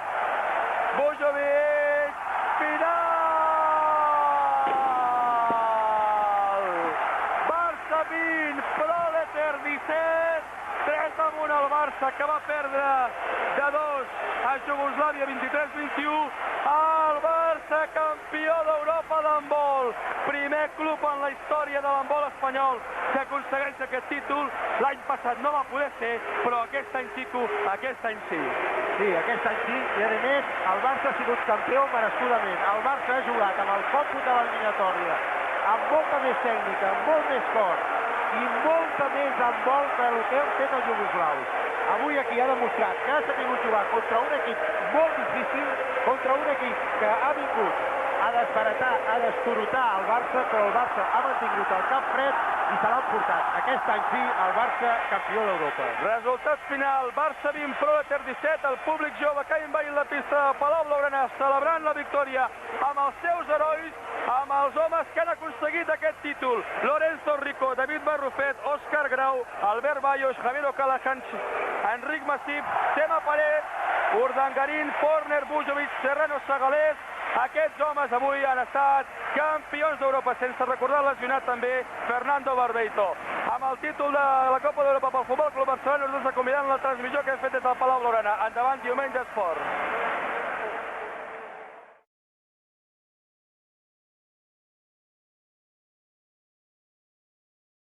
Bujovic, final! Barça 20, Proleter 17. 3 damunt el Barça, que va perdre de 2 a Jugoslàvia 23-21. El Barça campió d'Europa d'handbol. Primer club en la història de l'handbol espanyol que aconsegueix aquest títol. L'any passat no va poder ser, però aquest any sí, aquest any sí. Sí, aquest any sí, i a més el Barça ha sigut campió merescudament. El Barça ha jugat amb el còmput de l'eliminatòria, amb molta més tècnica, molt més fort i molta més handbol que el que han fet els jugoslaus. Avui aquí ha demostrat que ha sabut jugar contra un equip molt difícil, contra un equip que ha vingut a desbaratar, a destorotar el Barça, però el Barça ha mantingut el cap fred i se l'han portat. Aquest any sí, el Barça campió d'Europa. Resultat final, Barça 20, Proleter 17, el públic jove que ha envaït la pista de Palau Blaugrana celebrant la victòria amb els seus herois, amb els homes que han aconseguit aquest títol. Lorenzo Rico, David Barrufet, Òscar Grau, Albert Bayos, Javier O'Callaghan, Enric Massip, Tema Paré, Urdangarín, Forner, Bujovic, Serrano Segalés. Aquests homes avui han estat campions d'Europa, sense recordar lesionat també Fernando Barbeito. Amb el títol de la Copa d'Europa pel Futbol Club Barcelona, nosaltres convidant la transmissió que hem fet des del Palau Blaugrana. Endavant, Diumenge Esport.